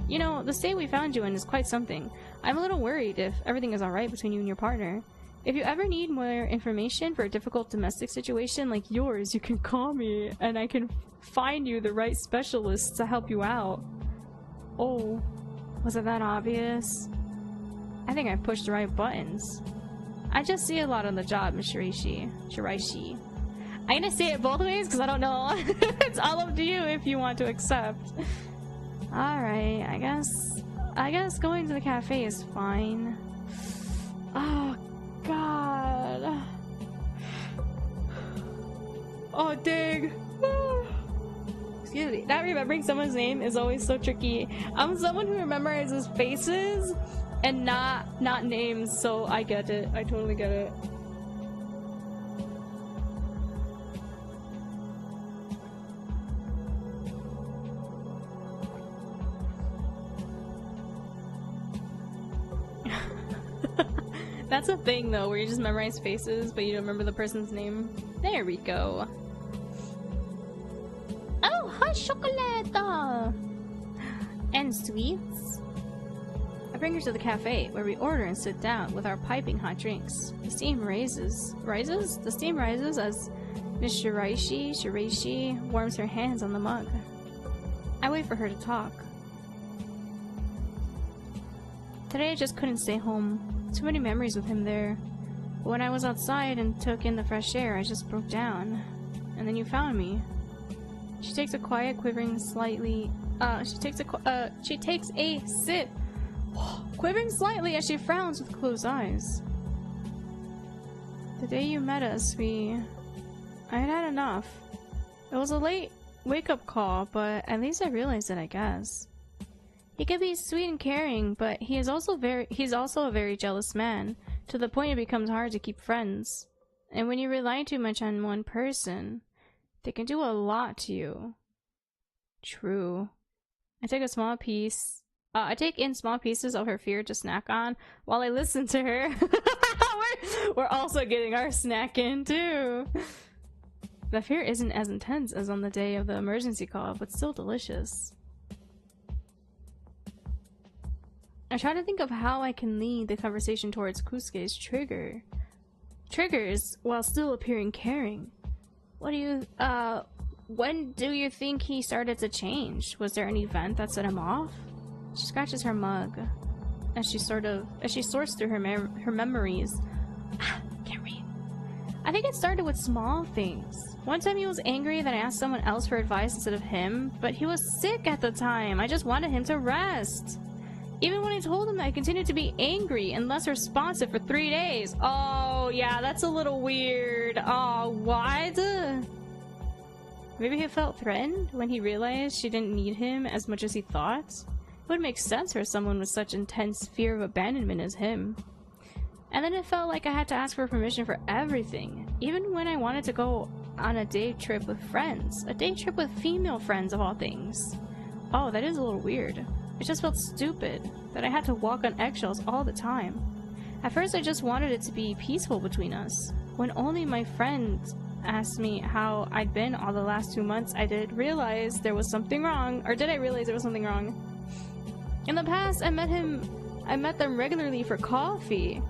You know, the state we found you in is quite something. I'm a little worried if everything is alright between you and your partner. If you ever need more information for a difficult domestic situation like yours, you can call me and I can find you the right specialists to help you out. Oh, was it that obvious? I think I pushed the right buttons. I just see a lot on the job, Miss Shiraishi. I'm gonna say it both ways because I don't know. It's all up to you if you want to accept. Alright, I guess going to the cafe is fine. Oh, God. Oh, dang. Excuse me. Not remembering someone's name is always so tricky. I'm someone who memorizes faces and not names, so I get it. I totally get it. That's a thing though, where you just memorize faces but you don't remember the person's name. There we go. Oh, hot chocolate! And sweets. bring her to the cafe, where we order and sit down with our piping hot drinks. The steam rises? The steam rises as Miss Shiraishi warms her hands on the mug. I wait for her to talk. Today I just couldn't stay home. Too many memories with him there. But when I was outside and took in the fresh air, I just broke down. And then you found me. She takes a quiet, quivering slightly. She takes a sip, quivering slightly as she frowns with closed eyes. The day you met us, I had had enough. It was a late wake-up call, but at least I realized it, I guess. He can be sweet and caring, but he's also a very jealous man, to the point it becomes hard to keep friends. And when you rely too much on one person, they can do a lot to you. True. I take in small pieces of her fear to snack on while I listen to her. we're also getting our snack in too. The fear isn't as intense as on the day of the emergency call, but still delicious. I try to think of how I can lead the conversation towards Kusuke's triggers while still appearing caring. When do you think he started to change? Was there an event that set him off? She scratches her mug as she sorts through her memories. Can't read. I think it started with small things. One time he was angry that I asked someone else for advice instead of him, but he was sick at the time. I just wanted him to rest. Even when I told him, I continued to be angry and less responsive for 3 days. Oh, yeah, that's a little weird. Oh, what? Maybe he felt threatened when he realized she didn't need him as much as he thought. It would make sense for someone with such intense fear of abandonment as him. And then it felt like I had to ask for permission for everything, even when I wanted to go on a day trip with friends. A day trip with female friends, of all things. Oh, that is a little weird. It just felt stupid that I had to walk on eggshells all the time. At first I just wanted it to be peaceful between us. When only my friend asked me how I'd been all the last 2 months, I did realize there was something wrong. Or did I realize there was something wrong? In the past, I met them regularly for coffee.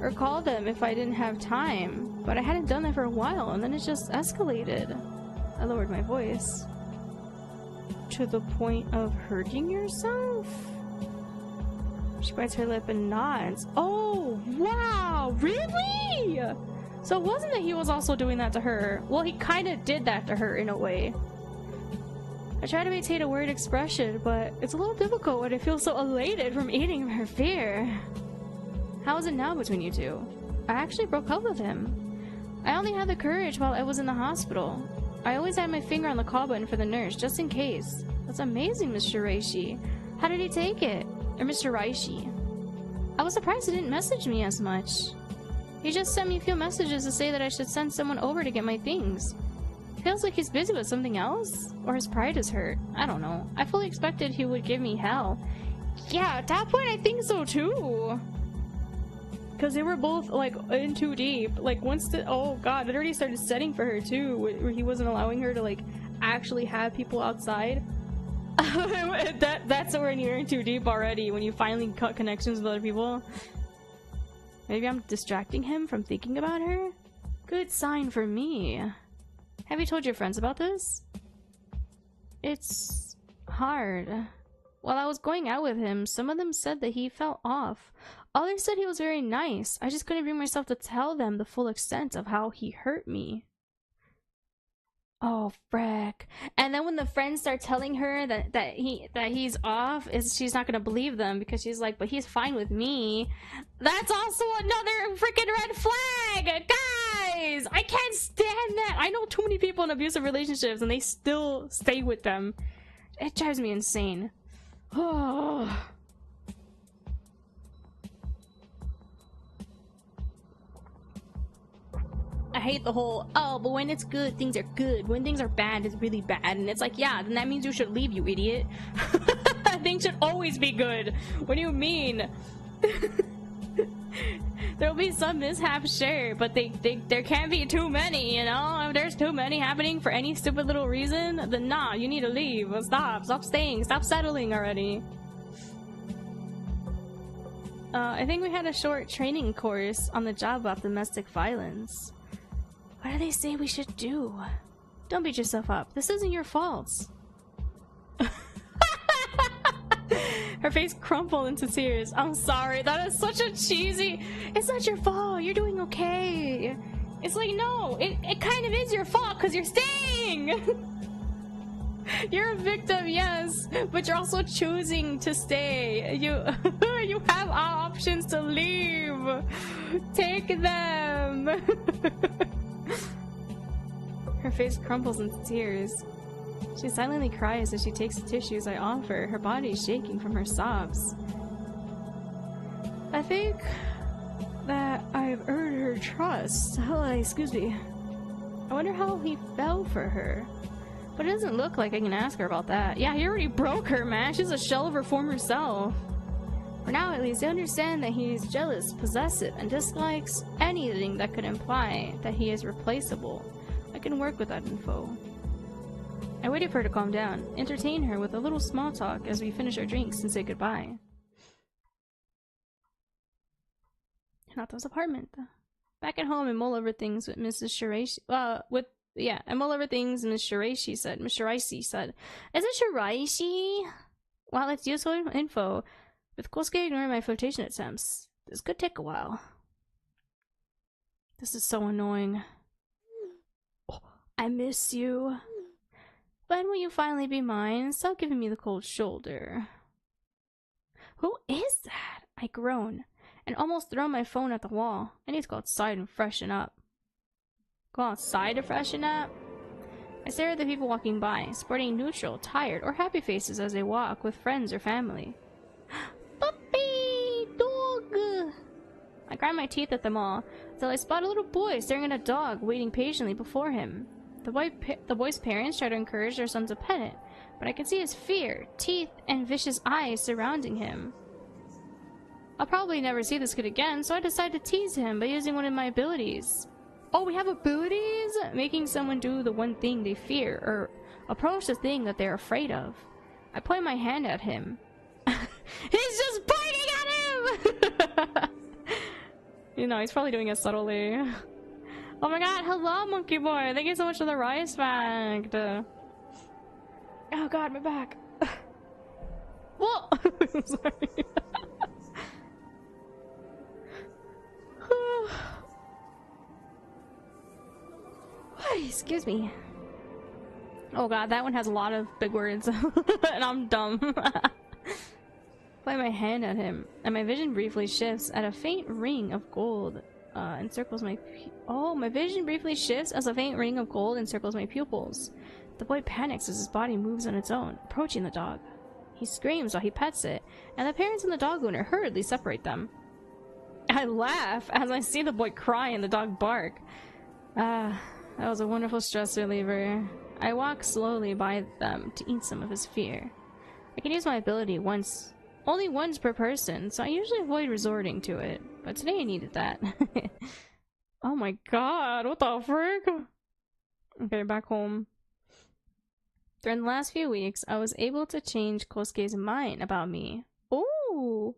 Or called them if I didn't have time. But I hadn't done that for a while, and then it just escalated. I lowered my voice. To the point of hurting yourself? She bites her lip and nods. Oh, wow, really? So it wasn't that he was also doing that to her. Well, he kind of did that to her in a way. I try to maintain a weird expression, but it's a little difficult when I feel so elated from eating her fear. How is it now between you two? I actually broke up with him. I only had the courage while I was in the hospital. I always had my finger on the call button for the nurse, just in case. That's amazing, Mr. Reishi. How did he take it? Or Mr. Reishi? I was surprised he didn't message me as much. He just sent me a few messages to say that I should send someone over to get my things. Feels like he's busy with something else? Or his pride is hurt. I don't know. I fully expected he would give me hell. Yeah, at that point I think so too. Because they were both, like, in too deep. Like, oh god, it already started setting for her too, where he wasn't allowing her to, like, actually have people outside. That's when you're in too deep already, when you finally cut connections with other people. Maybe I'm distracting him from thinking about her? Good sign for me. Have you told your friends about this? It's hard. While I was going out with him, some of them said that he fell off. Others said he was very nice. I just couldn't bring myself to tell them the full extent of how he hurt me. Oh, frick. And then when the friends start telling her that he's off, she's not gonna believe them because she's like, but he's fine with me. That's also another freaking red flag! Guys! I can't stand that! I know too many people in abusive relationships and they still stay with them. It drives me insane. Oh. I hate the whole, oh, but when it's good, things are good. When things are bad, it's really bad. And it's like, yeah, then that means you should leave, you idiot. Things should always be good. What do you mean? There'll be some mishaps, sure, but there can't be too many, you know? If there's too many happening for any stupid little reason, then nah, you need to leave. Stop staying, stop settling already. I think we had a short training course on the job about domestic violence. What do they say we should do? Don't beat yourself up. This isn't your fault. Her face crumpled into tears. I'm sorry. That is such a cheesy... It's not your fault. You're doing okay. It's like, no. It kind of is your fault because you're staying. You're a victim, yes, but you're also choosing to stay. You you have options to leave. Take them. Her face crumbles into tears. She silently cries as she takes the tissues I offer, her body shaking from her sobs. I think that I've earned her trust. Excuse me. I wonder how he fell for her. But it doesn't look like I can ask her about that. Yeah, he already broke her, man. She's a shell of her former self. For now, at least, I understand that he's jealous, possessive, and dislikes anything that could imply that he is replaceable. I can work with that info. I waited for her to calm down, entertain her with a little small talk as we finish our drinks and say goodbye. Hinata's apartment. Back at home, I mull over things with Mrs. Shiraishi. I mull over things and Miss Shiraishi said. Miss Shiraishi said, "Is it Shiraishi? While it's useful info, with Kosuke ignoring my flirtation attempts, this could take a while." This is so annoying. Oh, I miss you. When will you finally be mine? Stop giving me the cold shoulder. Who is that? I groan, and almost throw my phone at the wall. I need to go outside and freshen up. Go outside to freshen up? I stare at the people walking by, sporting neutral, tired, or happy faces as they walk with friends or family. Puppy! Dog! I grind my teeth at them all, until I spot a little boy staring at a dog waiting patiently before him. The boy's parents try to encourage their son to pet it, but I can see his fear, teeth, and vicious eyes surrounding him. I'll probably never see this kid again, so I decide to tease him by using one of my abilities. Oh, we have abilities? Making someone do the one thing they fear, or approach the thing that they're afraid of. I point my hand at him. He's just pointing at him! You know, he's probably doing it subtly. Oh my god, hello, monkey boy! Thank you so much for the rice fact! Oh god, my back. Whoa! I'm sorry. Excuse me. Oh god, that one has a lot of big words. And I'm dumb. Play my hand at him, and my vision briefly shifts at a faint ring of gold encircles my my vision briefly shifts as a faint ring of gold encircles my pupils. The boy panics as his body moves on its own, approaching the dog. He screams while he pets it, and the parents and the dog owner hurriedly separate them. I laugh as I see the boy cry and the dog bark. That was a wonderful stress reliever. I walk slowly by them to eat some of his fear. I can use my ability only once per person, so I usually avoid resorting to it. But today I needed that. Oh my god, what the frick? Okay, back home. During the last few weeks, I was able to change Kosuke's mind about me. Ooh!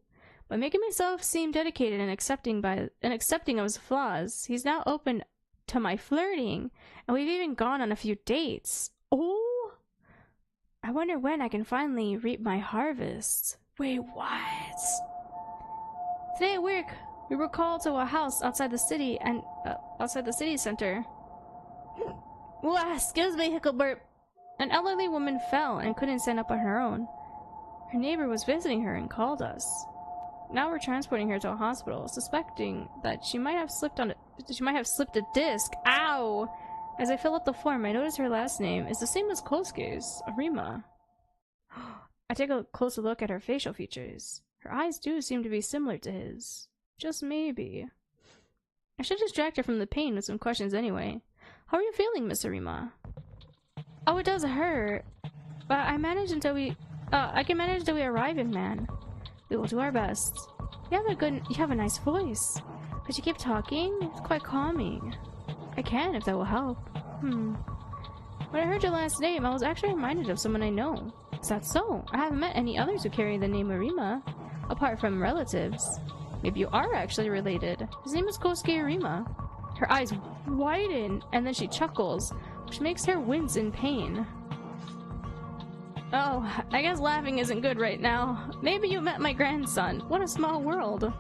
By making myself seem dedicated and accepting of his flaws, he's now open to my flirting, and we've even gone on a few dates. Oh! I wonder when I can finally reap my harvest. Wait, what? Today at work, we were called to a house outside the city and outside the city center. Excuse me, Hickleburp. An elderly woman fell and couldn't stand up on her own. Her neighbor was visiting her and called us. Now we're transporting her to a hospital, suspecting that she might have slipped a disc. Ow! As I fill out the form, I notice her last name is the same as Kosuke's, Arima. I take a closer look at her facial features. Her eyes do seem to be similar to his. Just maybe. I should distract her from the pain with some questions anyway. How are you feeling, Miss Arima? Oh, it does hurt. But I can manage until we arrive in Man. We will do our best. You have a nice voice. Could you keep talking? It's quite calming. I can, if that will help. When I heard your last name, I was actually reminded of someone I know. Is that so? I haven't met any others who carry the name Arima, apart from relatives. Maybe you are actually related. His name is Kosuke Arima. Her eyes widen, and then she chuckles, which makes her wince in pain. Oh, I guess laughing isn't good right now. Maybe you met my grandson. What a small world.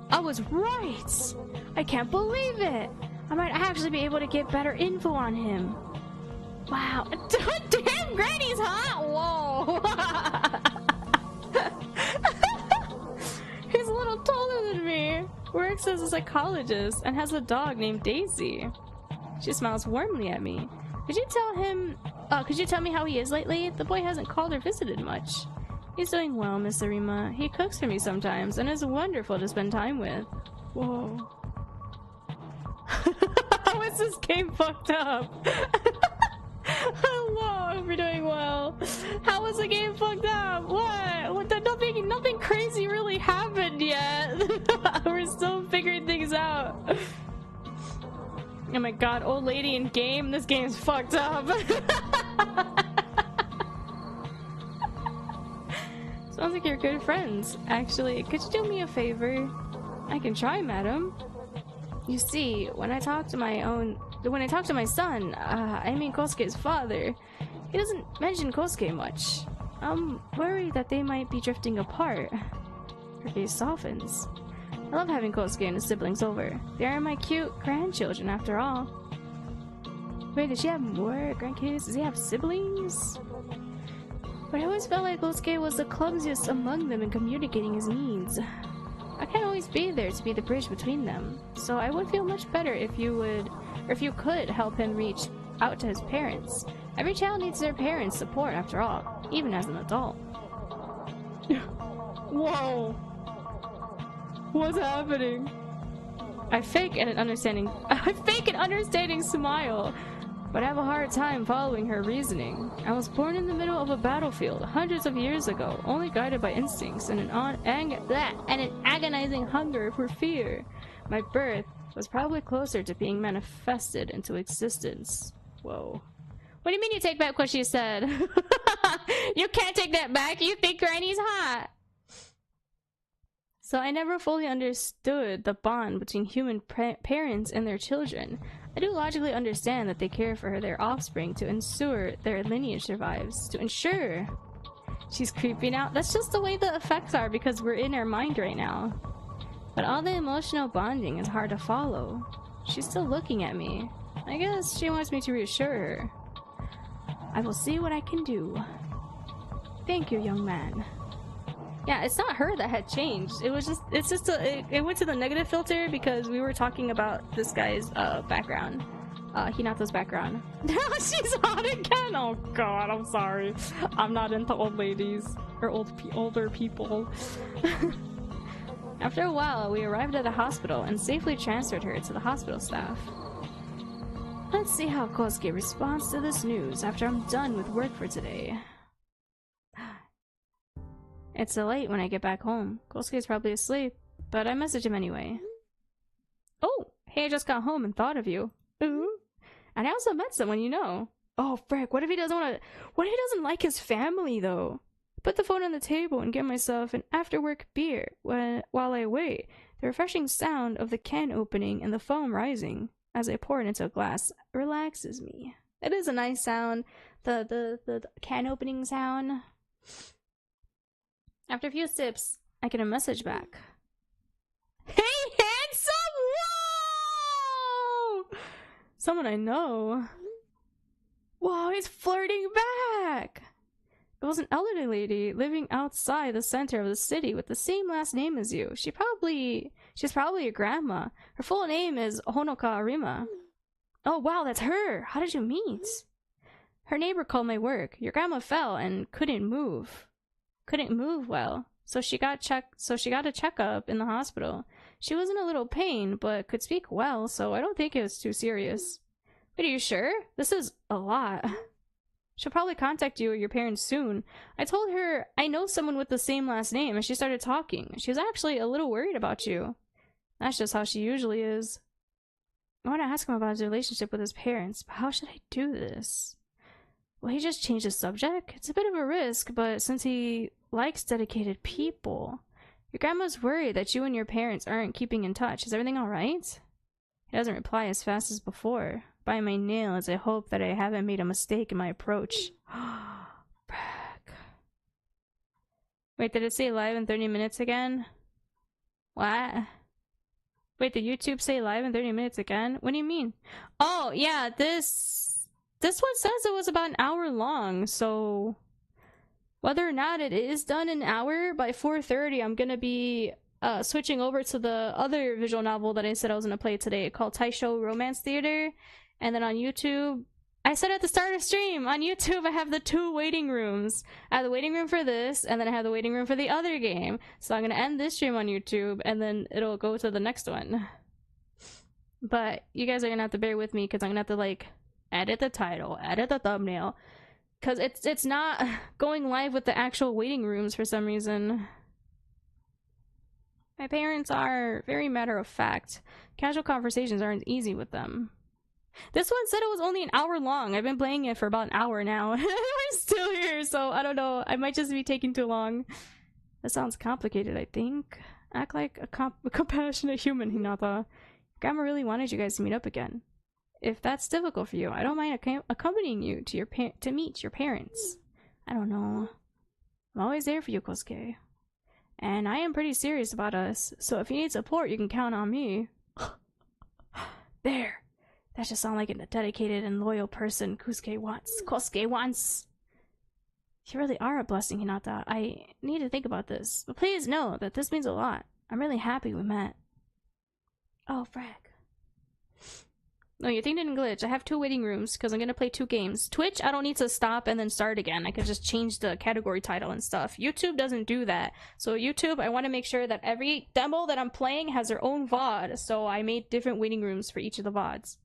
I was right! I can't believe it! I might actually be able to get better info on him. Wow. Damn, Granny's hot! Whoa! He's a little taller than me. Works as a psychologist and has a dog named Daisy. She smiles warmly at me. Could you tell me how he is lately? The boy hasn't called or visited much. He's doing well, Miss Arima. He cooks for me sometimes and is wonderful to spend time with. Whoa. How is this game fucked up? Hello, I hope you're doing well. How is the game fucked up? What? Nothing crazy really happened yet. We're still figuring things out. Oh my god, old lady in game? This game's fucked up. Sounds like you're good friends. Actually, could you do me a favor? I can try, madam. You see, when I talk to my son, I mean Kosuke's father, he doesn't mention Kosuke much. I'm worried that they might be drifting apart. Her face softens. I love having Kosuke and his siblings over. They are my cute grandchildren, after all. Wait, does she have more grandkids? Does he have siblings? But I always felt like Kosuke was the clumsiest among them in communicating his needs. I can't always be there to be the bridge between them, so I would feel much better if you could help him reach out to his parents. Every child needs their parents' support, after all, even as an adult. Whoa! What's happening? I fake an understanding smile, but I have a hard time following her reasoning. I was born in the middle of a battlefield hundreds of years ago, only guided by instincts and an agonizing hunger for fear. My birth was probably closer to being manifested into existence. Whoa. What do you mean you take back what she said? You can't take that back. You think Granny's hot. So I never fully understood the bond between human parents and their children. I do logically understand that they care for their offspring to ensure their lineage survives. To ensure. She's creeping out. That's just the way the effects are because we're in her mind right now. But all the emotional bonding is hard to follow. She's still looking at me. I guess she wants me to reassure her. I will see what I can do. Thank you, young man. Yeah, it's not her that had changed. It went to the negative filter because we were talking about this guy's background. Hinata's background. She's hot again! Oh god, I'm sorry. I'm not into old ladies. Or older people. After a while, we arrived at the hospital and safely transferred her to the hospital staff. Let's see how Kosuke responds to this news after I'm done with work for today. It's late when I get back home. Kosuke's probably asleep, but I message him anyway. Oh, hey, I just got home and thought of you. Ooh. And I also met someone you know. Oh, frick, what if he doesn't like his family, though? Put the phone on the table and get myself an after-work beer while I wait. The refreshing sound of the can opening and the foam rising as I pour it into a glass relaxes me. It is a nice sound, the can opening sound. After a few sips, I get a message back. Hey, handsome! Whoa! Someone I know. Whoa, he's flirting back! It was an elderly lady living outside the center of the city with the same last name as you. She's probably your grandma. Her full name is Honoka Arima. Oh wow, that's her! How did you meet? Her neighbor called my work. Your grandma fell and couldn't move well, so she got a checkup in the hospital. She was in a little pain, but could speak well, so I don't think it was too serious. But are you sure? This is a lot. She'll probably contact you or your parents soon. I told her I know someone with the same last name, and she started talking. She was actually a little worried about you. That's just how she usually is. I want to ask him about his relationship with his parents, but how should I do this? Will he just change the subject? It's a bit of a risk, but since he likes dedicated people. Your grandma's worried that you and your parents aren't keeping in touch. Is everything alright? He doesn't reply as fast as before. Bite my nail as I hope that I haven't made a mistake in my approach. Brag. Wait, did it say live in 30 minutes again? What? Wait, did YouTube say live in 30 minutes again? What do you mean? Oh, yeah, this one says it was about an hour long, so whether or not it is done in an hour, by 4:30 I'm gonna be switching over to the other visual novel that I said I was gonna play today called Taisho Romance Theater. And then on YouTube, I said at the start of stream, on YouTube I have the 2 waiting rooms. I have the waiting room for this, and then I have the waiting room for the other game. So I'm gonna end this stream on YouTube, and then it'll go to the next one. But you guys are gonna have to bear with me, because I'm gonna have to, like, edit the title, edit the thumbnail, because it's not going live with the actual waiting rooms for some reason. My parents are very matter-of-fact. Casual conversations aren't easy with them. This one said it was only an hour long. I've been playing it for about an hour now. I'm still here, so I don't know. I might just be taking too long. That sounds complicated, I think. Act like a compassionate human, Hinata. Grandma really wanted you guys to meet up again. If that's difficult for you, I don't mind accompanying you to to meet your parents. I don't know. I'm always there for you, Kosuke. And I am pretty serious about us, so if you need support, you can count on me. There. That just sounds like a dedicated and loyal person Kosuke wants. You really are a blessing, Hinata. I need to think about this. But please know that this means a lot. I'm really happy we met. Oh, frag. No, your thing didn't glitch. I have 2 waiting rooms because I'm going to play 2 games. Twitch, I don't need to stop and then start again. I could just change the category title and stuff. YouTube doesn't do that. So YouTube, I want to make sure that every demo that I'm playing has their own VOD. So I made different waiting rooms for each of the VODs.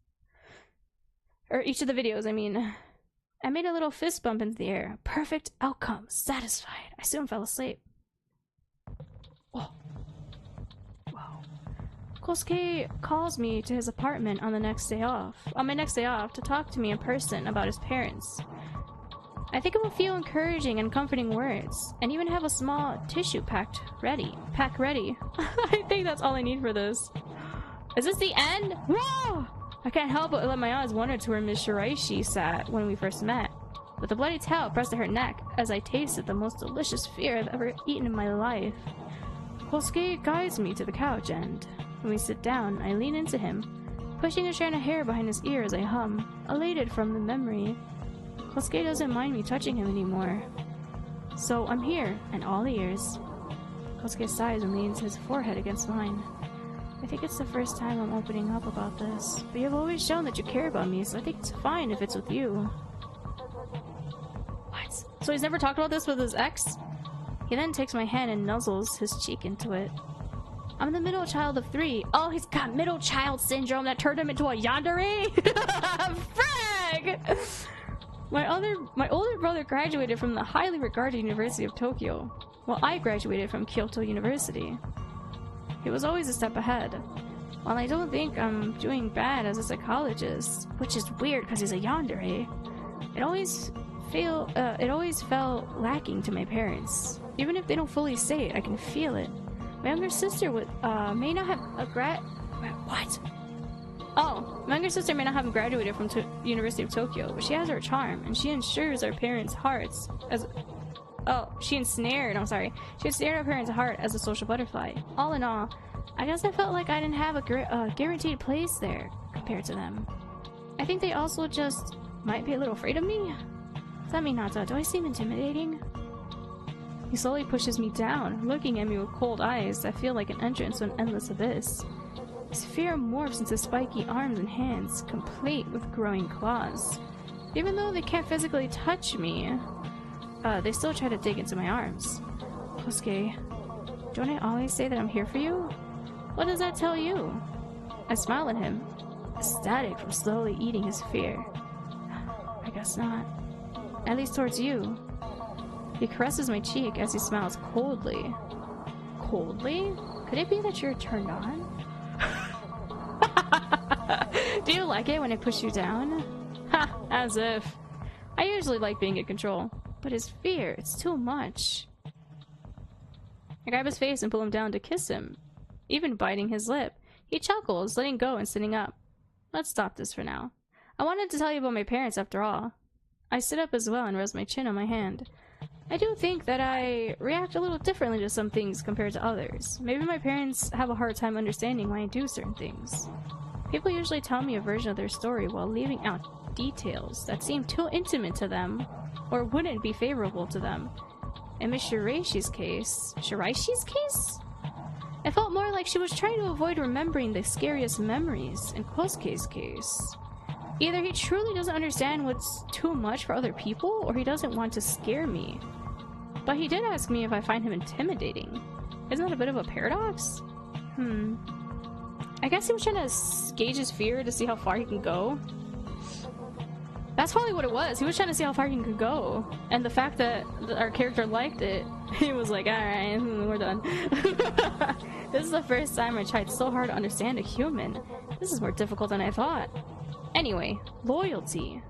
Or each of the videos, I mean. I made a little fist bump into the air. Perfect outcome. Satisfied. I soon fell asleep. Oh. Wow. Kosuke calls me to his apartment on my next day off, to talk to me in person about his parents. I think it will feel encouraging and comforting words, and even have a small tissue pack ready. I think that's all I need for this. Is this the end? Whoa! I can't help but let my eyes wander to where Miss Shiraishi sat when we first met, with a bloody towel pressed to her neck as I tasted the most delicious fear I've ever eaten in my life. Kosuke guides me to the couch, and when we sit down, I lean into him, pushing a strand of hair behind his ear as I hum, elated from the memory. Kosuke doesn't mind me touching him anymore. So I'm here, and all ears. Kosuke's sighs and leans his forehead against mine. I think it's the first time I'm opening up about this, but you've always shown that you care about me, so I think it's fine if it's with you. What? So he's never talked about this with his ex? He then takes my hand and nuzzles his cheek into it. I'm the middle child of 3. Oh, he's got middle child syndrome that turned him into a yandere? Frag! My older brother graduated from the highly regarded University of Tokyo, while I graduated from Kyoto University. He was always a step ahead. While I don't think I'm doing bad as a psychologist, which is weird because he's a yandere, it always felt lacking to my parents. Even if they don't fully say it, I can feel it. My younger sister may not have what? Oh, my younger sister may not have graduated from University of Tokyo, but she has her charm, and she ensures our parents' hearts as. Oh, she ensnared our parents' heart as a social butterfly. All in all, I guess I felt like I didn't have a guaranteed place there compared to them. I think they also just might be a little afraid of me. Does that mean Hinata? Do I seem intimidating? He slowly pushes me down, looking at me with cold eyes that feel like an entrance to an endless abyss. His fear morphs into spiky arms and hands, complete with growing claws. Even though they can't physically touch me, they still try to dig into my arms. Kosuke, don't I always say that I'm here for you? What does that tell you? I smile at him, ecstatic from slowly eating his fear. I guess not. At least towards you. He caresses my cheek as he smiles coldly. Coldly? Could it be that you're turned on? Do you like it when I push you down? Ha! As if. I usually like being in control. But his fear, it's too much. I grab his face and pull him down to kiss him, even biting his lip. He chuckles, letting go and sitting up. Let's stop this for now. I wanted to tell you about my parents after all. I sit up as well and rest my chin on my hand. I do think that I react a little differently to some things compared to others. Maybe my parents have a hard time understanding why I do certain things. People usually tell me a version of their story while leaving out details that seem too intimate to them or wouldn't be favorable to them. In Miss Shiraishi's case... It felt more like she was trying to avoid remembering the scariest memories in Kosuke's case. Either he truly doesn't understand what's too much for other people, or he doesn't want to scare me. But he did ask me if I find him intimidating. Isn't that a bit of a paradox? I guess he was trying to gauge his fear to see how far he can go. That's probably what it was. He was trying to see how far he could go. And the fact that our character liked it, he was like, alright, we're done. This is the first time I tried so hard to understand a human. This is more difficult than I thought. Anyway, loyalty.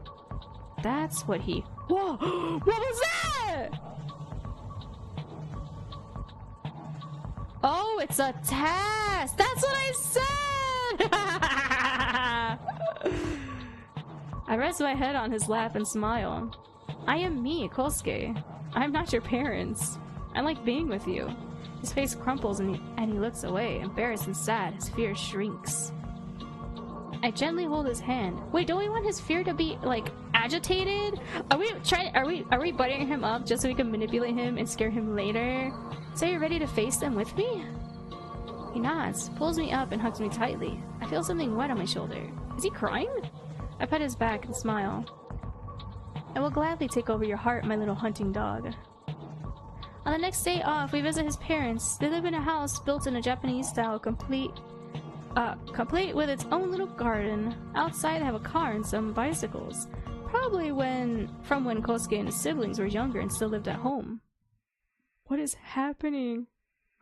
That's what he... Whoa! What was that? Oh, it's a test! That's what I said! I rest my head on his lap and smile. I am me, Kosuke. I'm not your parents. I like being with you. His face crumples and he looks away, embarrassed and sad. His fear shrinks. I gently hold his hand. Wait, don't we want his fear to be, like, agitated? Are we buttering him up just so we can manipulate him and scare him later? So you're ready to face them with me? He nods, pulls me up and hugs me tightly. I feel something wet on my shoulder. Is he crying? I pet his back and smile. I will gladly take over your heart, my little hunting dog. On the next day off, we visit his parents. They live in a house built in a Japanese style, complete with its own little garden. Outside they have a car and some bicycles. Probably from when Kosuke and his siblings were younger and still lived at home. What is happening?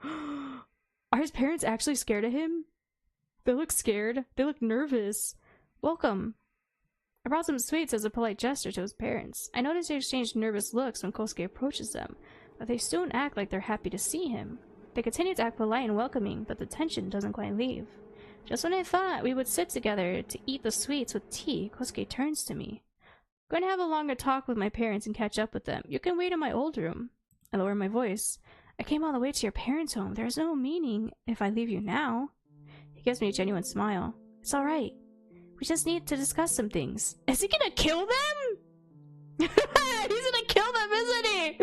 Are his parents actually scared of him? They look scared. They look nervous. Welcome. I brought some sweets as a polite gesture to his parents. I noticed they exchanged nervous looks when Kosuke approaches them, but they soon act like they're happy to see him. They continue to act polite and welcoming, but the tension doesn't quite leave. Just when I thought we would sit together to eat the sweets with tea, Kosuke turns to me. I'm going to have a longer talk with my parents and catch up with them. You can wait in my old room. I lower my voice. I came all the way to your parents' home. There's no meaning if I leave you now. He gives me a genuine smile. It's alright. We just need to discuss some things. Is he gonna kill them? He's gonna kill them, isn't he?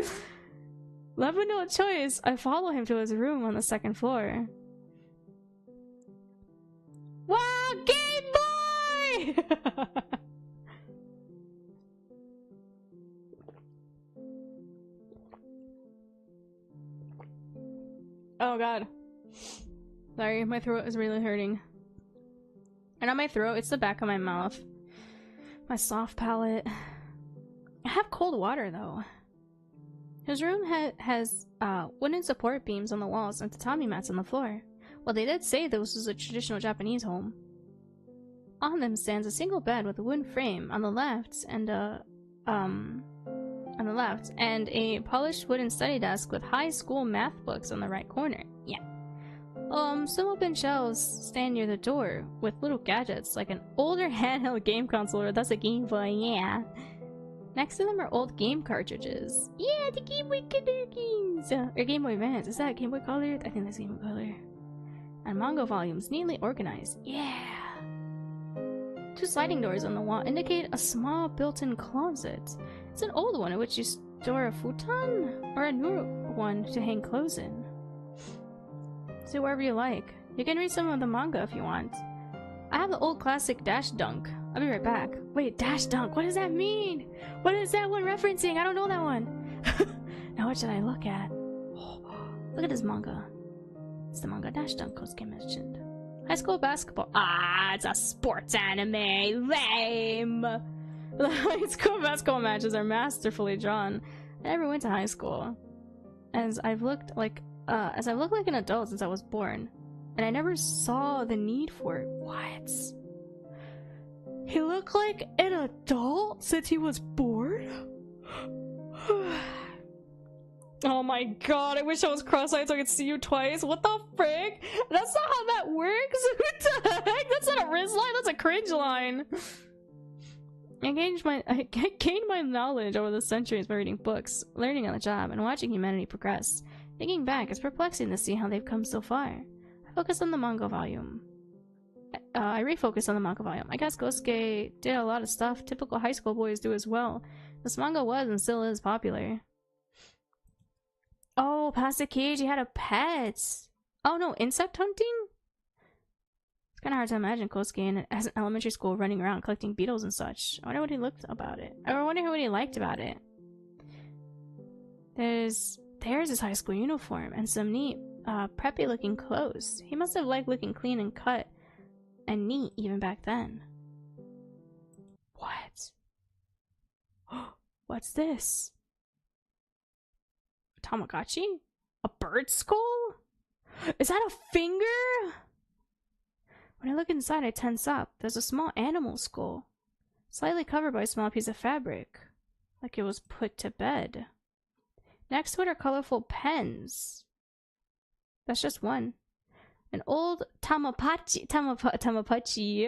Left with no choice, I follow him to his room on the second floor. Wow, Game Boy! Oh god. Sorry, my throat is really hurting. And on my throat, it's the back of my mouth. My soft palate. I have cold water though. His room has wooden support beams on the walls and tatami mats on the floor. Well, they did say this was a traditional Japanese home. On them stands a single bed with a wooden frame on the left and a polished wooden study desk with high school math books on the right corner. Yeah. Some open shelves stand near the door with little gadgets like an older handheld game console, or that's a Game Boy, yeah. Next to them are old game cartridges. Yeah, the Game Boy Color games! Or Game Boy Advance. Is that Game Boy Color? I think that's Game Boy Color. And manga volumes neatly organized. Yeah! Two sliding doors on the wall indicate a small built-in closet. It's an old one in which you store a futon, or a newer one to hang clothes in. So wherever you like. You can read some of the manga if you want. I have the old classic Dash Dunk. I'll be right back. Wait, Dash Dunk, what does that mean? What is that one referencing? I don't know that one. Now what should I look at? Look at this manga. It's the manga Dash Dunk Kosuke mentioned. High school basketball. Ah, it's a sports anime. Lame. The high school basketball matches are masterfully drawn. I never went to high school. As I've looked like an adult since I was born, and I never saw the need for it. What? He looked like an adult since he was born? Oh my god, I wish I was cross-eyed so I could see you twice. What the frick? That's not how that works. What the heck? That's not a wrist line, that's a cringe line. I gained my knowledge over the centuries by reading books, learning on the job, and watching humanity progress. Thinking back, it's perplexing to see how they've come so far. I focus on the manga volume. I refocused on the manga volume. I guess Kosuke did a lot of stuff typical high school boys do as well. This manga was and still is popular. Oh, past the cage, he had a pet. Oh no, insect hunting? It's kind of hard to imagine Kosuke as an elementary school running around collecting beetles and such. I wonder what he looked about it. I wonder what he liked about it. There's his high school uniform and some neat, preppy looking clothes. He must have liked looking clean and cut and neat even back then. What? What's this? Tamagotchi? A bird skull? Is that a finger? When I look inside, I tense up. There's a small animal skull, slightly covered by a small piece of fabric, like it was put to bed. Next to it are colorful pens. That's just one. An old tamapachi,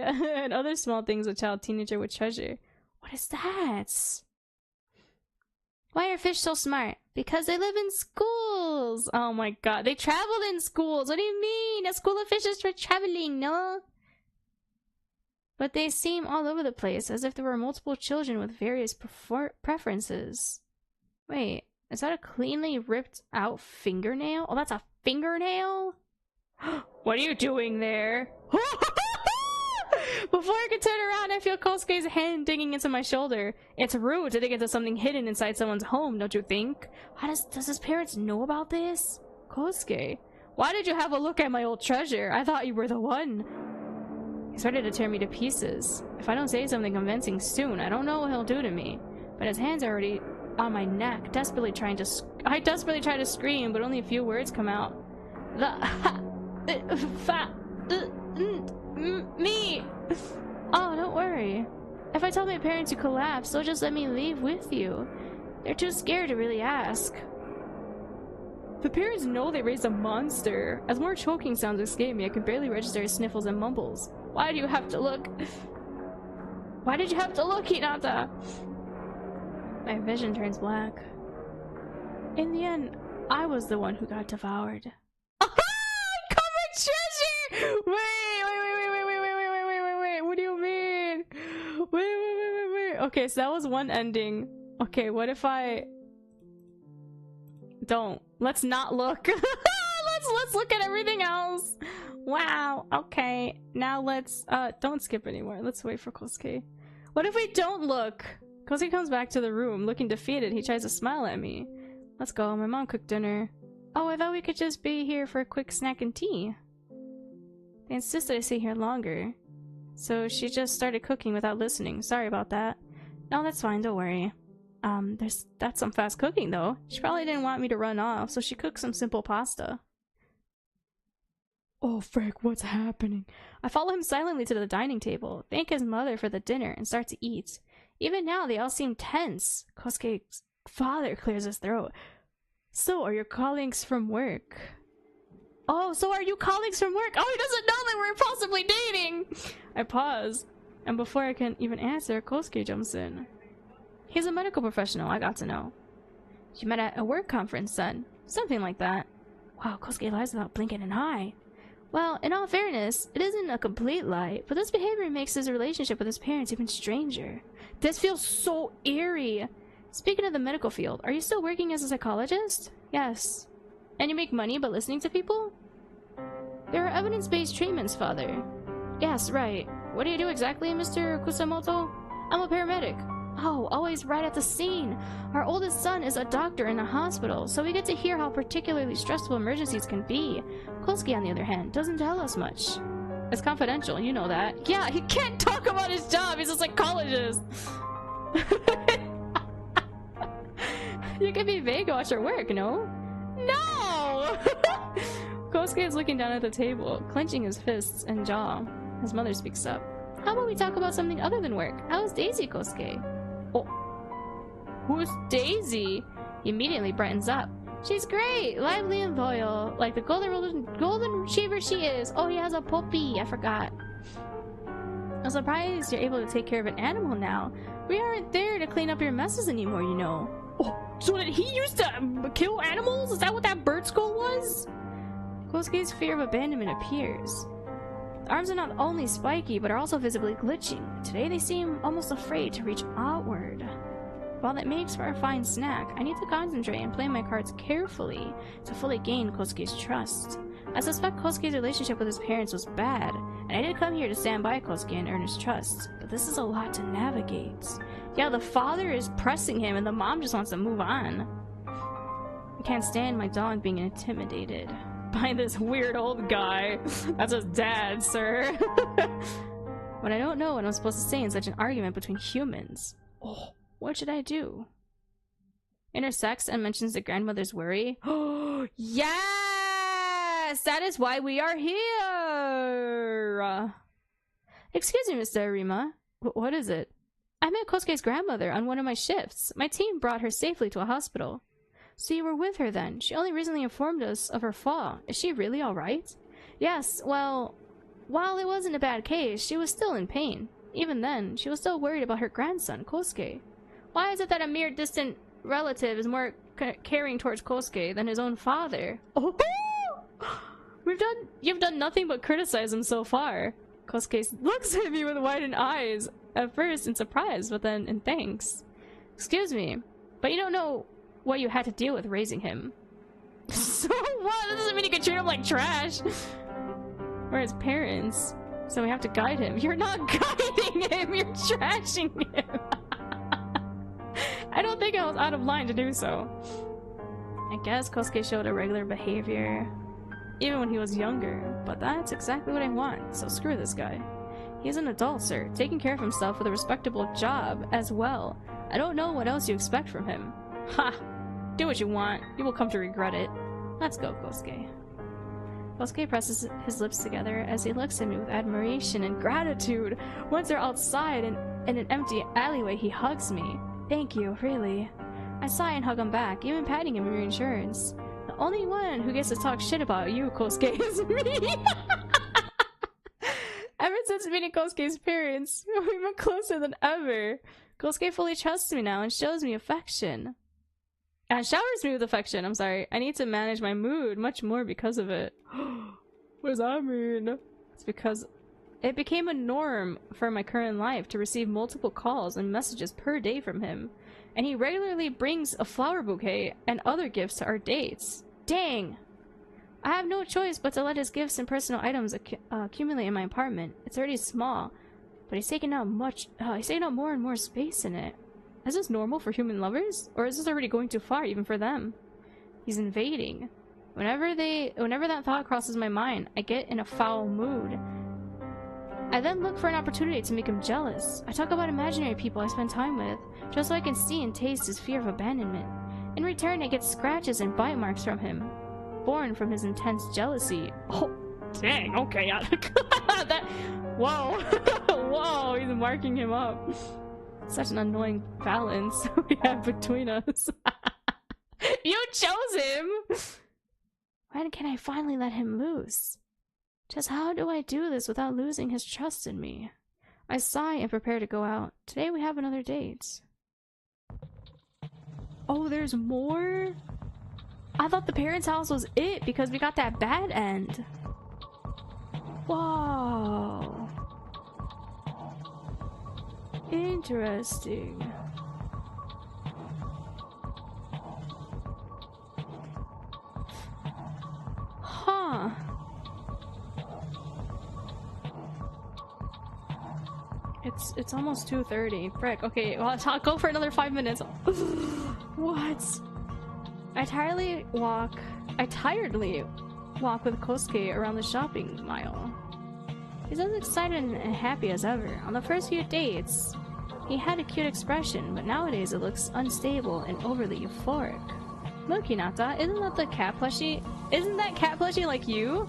and other small things a child teenager would treasure. What is that? Why are fish so smart? Because they live in schools! Oh my god, they traveled in schools! What do you mean? A school of fish is for traveling, no? But they seem all over the place, as if there were multiple children with various preferences. Wait, is that a cleanly ripped out fingernail? Oh, that's a fingernail? What are you doing there? Before I could turn around, I feel Kosuke's hand digging into my shoulder. It's rude to dig into something hidden inside someone's home, don't you think? Does his parents know about this? Kosuke, why did you have a look at my old treasure? I thought you were the one. He started to tear me to pieces. If I don't say something convincing soon, I don't know what he'll do to me. But his hands are already on my neck, I desperately try to scream, but only a few words come out. Me! Oh, don't worry. If I tell my parents you collapsed, they'll just let me leave with you. They're too scared to really ask. The parents know they raised a monster. As more choking sounds escape me, I can barely register his sniffles and mumbles. Why do you have to look? Why did you have to look, Hinata? My vision turns black. In the end, I was the one who got devoured. Covered treasure! Wait! What do you mean? Wait. Okay, so that was one ending. Okay, what if I don't? Let's not look. let's look at everything else. Wow. Okay. Now let's don't skip anymore. Let's wait for Kosuke. What if we don't look? Kosuke comes back to the room looking defeated. He tries to smile at me. Let's go. My mom cooked dinner. Oh, I thought we could just be here for a quick snack and tea. They insisted I stay here longer. So she just started cooking without listening. Sorry about that. No, that's fine, don't worry. That's some fast cooking though. She probably didn't want me to run off, so she cooked some simple pasta. Oh frick, what's happening? I follow him silently to the dining table, thank his mother for the dinner, and start to eat. Even now, they all seem tense. Kosuke's father clears his throat. So, are your colleagues from work? Oh, so are you colleagues from work? Oh, he doesn't know that we're possibly dating! I pause, and before I can even answer, Kosuke jumps in. He's a medical professional, I got to know. You met at a work conference then? Something like that. Wow, Kosuke lies without blinking an eye. Well, in all fairness, it isn't a complete lie, but this behavior makes his relationship with his parents even stranger. This feels so eerie. Speaking of the medical field, are you still working as a psychologist? Yes. And you make money by listening to people? There are evidence-based treatments, Father. Yes, right. What do you do exactly, Mr. Kusamoto? I'm a paramedic. Oh, always right at the scene. Our oldest son is a doctor in a hospital, so we get to hear how particularly stressful emergencies can be. Kosuke, on the other hand, doesn't tell us much. It's confidential, you know that. Yeah, he can't talk about his job, he's a psychologist. You can be vague about your work, no? No! Kosuke is looking down at the table, clenching his fists and jaw. His mother speaks up. How about we talk about something other than work? How is Daisy, Kosuke? Oh. Who's Daisy? He immediately brightens up. She's great, lively and loyal, like the golden retriever she is. Oh, he has a puppy. I forgot. I'm surprised you're able to take care of an animal now. We aren't there to clean up your messes anymore, you know. Oh, so did he used to kill animals? Is that what that bird skull was? Kosuke's fear of abandonment appears. The arms are not only spiky, but are also visibly glitching. Today they seem almost afraid to reach outward. While that makes for a fine snack, I need to concentrate and play my cards carefully to fully gain Kosuke's trust. I suspect Kosuke's relationship with his parents was bad, and I did come here to stand by Kosuke and earn his trust, but this is a lot to navigate. Yeah, the father is pressing him and the mom just wants to move on. I can't stand my dog being intimidated by this weird old guy. That's his dad, sir. But I don't know what I'm supposed to say in such an argument between humans. Oh, what should I do? Intersects and mentions the grandmother's worry. Oh, yes! That is why we are here! Excuse me, Mr. Arima. What is it? I met Kosuke's grandmother on one of my shifts. My team brought her safely to a hospital. So you were with her then? She only recently informed us of her fall. Is she really alright? Yes, well, while it wasn't a bad case, she was still in pain. Even then, she was still worried about her grandson, Kosuke. Why is it that a mere distant relative is more caring towards Kosuke than his own father? Oh! You've done nothing but criticize him so far. Kosuke looks at me with widened eyes, at first in surprise, but then in thanks. Excuse me, but you don't know what you had to deal with raising him. So what? That doesn't mean you can treat him like trash. We're his parents, so we have to guide him. You're not guiding him, you're trashing him. I don't think I was out of line to do so. I guess Kosuke showed irregular behavior even when he was younger, but that's exactly what I want, so screw this guy. He's an adult, sir, taking care of himself with a respectable job as well. I don't know what else you expect from him. Ha! Do what you want. You will come to regret it. Let's go, Kosuke. Kosuke presses his lips together as he looks at me with admiration and gratitude. Once they're outside in an empty alleyway, he hugs me. Thank you, really. I sigh and hug him back, even patting him in reassurance. The only one who gets to talk shit about you, Kosuke, is me! Ever since meeting Kosuke's parents, we've been closer than ever. Kosuke fully trusts me now and shows me affection. And showers me with affection, I'm sorry. I need to manage my mood much more because of it. What does that mean? It's because it became a norm for my current life to receive multiple calls and messages per day from him. And he regularly brings a flower bouquet and other gifts to our dates. Dang! I have no choice but to let his gifts and personal items accumulate in my apartment. It's already small, but he's taking out more and more space in it. Is this normal for human lovers? Or is this already going too far even for them? He's invading. Whenever that thought crosses my mind, I get in a foul mood. I then look for an opportunity to make him jealous. I talk about imaginary people I spend time with, just so I can see and taste his fear of abandonment. In return, I get scratches and bite marks from him, born from his intense jealousy. Oh, dang, okay. Whoa. Whoa, he's marking him up. Such an annoying balance we have between us. You chose him! When can I finally let him loose? Just how do I do this without losing his trust in me? I sigh and prepare to go out. Today we have another date. Oh, there's more? I thought the parents' house was it because we got that bad end. Whoa. Interesting. Huh. It's almost 2:30. Frick. Okay, well, I'll go for another 5 minutes. What? I tiredly walk with Kosuke around the shopping mall. He's as excited and happy as ever. On the first few dates, he had a cute expression, but nowadays it looks unstable and overly euphoric. Look, Hinata, isn't that the cat plushie? Isn't that cat plushie like you?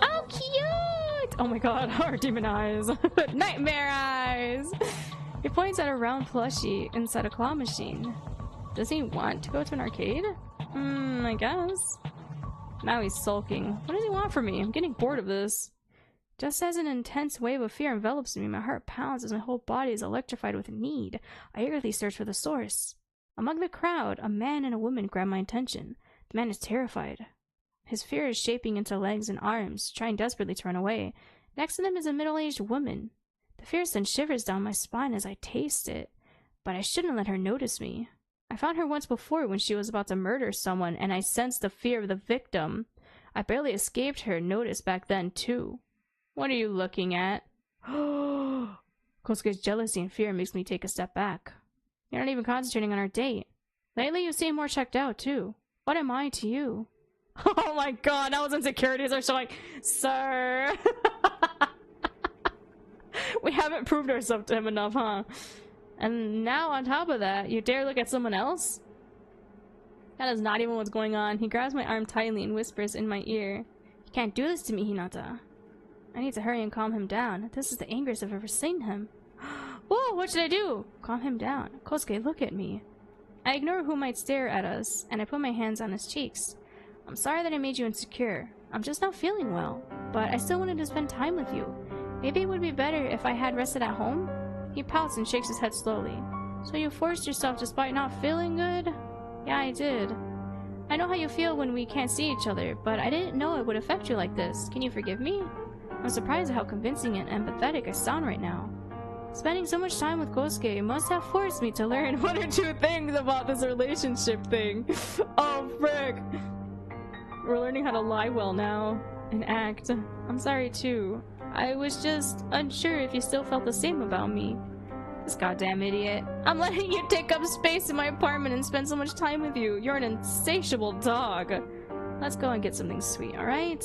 Oh, cute! Oh my god, our demon eyes. Nightmare eyes! He points at a round plushie inside a claw machine. Does he want to go to an arcade? I guess. Now he's sulking. What does he want from me? I'm getting bored of this. Just as an intense wave of fear envelops me, my heart pounds as my whole body is electrified with need. I eagerly search for the source. Among the crowd, a man and a woman grab my attention. The man is terrified. His fear is shaping into legs and arms, trying desperately to run away. Next to them is a middle-aged woman. The fear sends shivers down my spine as I taste it. But I shouldn't let her notice me. I found her once before when she was about to murder someone, and I sensed the fear of the victim. I barely escaped her notice back then, too. What are you looking at? Kosuke's jealousy and fear makes me take a step back. You're not even concentrating on our date. Lately you seem more checked out, too. What am I to you? Oh my god, now his insecurities are showing. Sir! We haven't proved ourselves to him enough, huh? And now on top of that, you dare look at someone else? That is not even what's going on. He grabs my arm tightly and whispers in my ear. You can't do this to me, Hinata. I need to hurry and calm him down. This is the angriest I've ever seen him. Whoa, what should I do? Calm him down. Kosuke, look at me. I ignore who might stare at us, and I put my hands on his cheeks. I'm sorry that I made you insecure. I'm just not feeling well, but I still wanted to spend time with you. Maybe it would be better if I had rested at home? He pouts and shakes his head slowly. So you forced yourself despite not feeling good? Yeah, I did. I know how you feel when we can't see each other, but I didn't know it would affect you like this. Can you forgive me? I'm surprised at how convincing and empathetic I sound right now. Spending so much time with Kosuke must have forced me to learn one or two things about this relationship thing. Oh, frick. We're learning how to lie well now and act. I'm sorry too. I was just unsure if you still felt the same about me. This goddamn idiot. I'm letting you take up space in my apartment and spend so much time with you. You're an insatiable dog. Let's go and get something sweet, alright?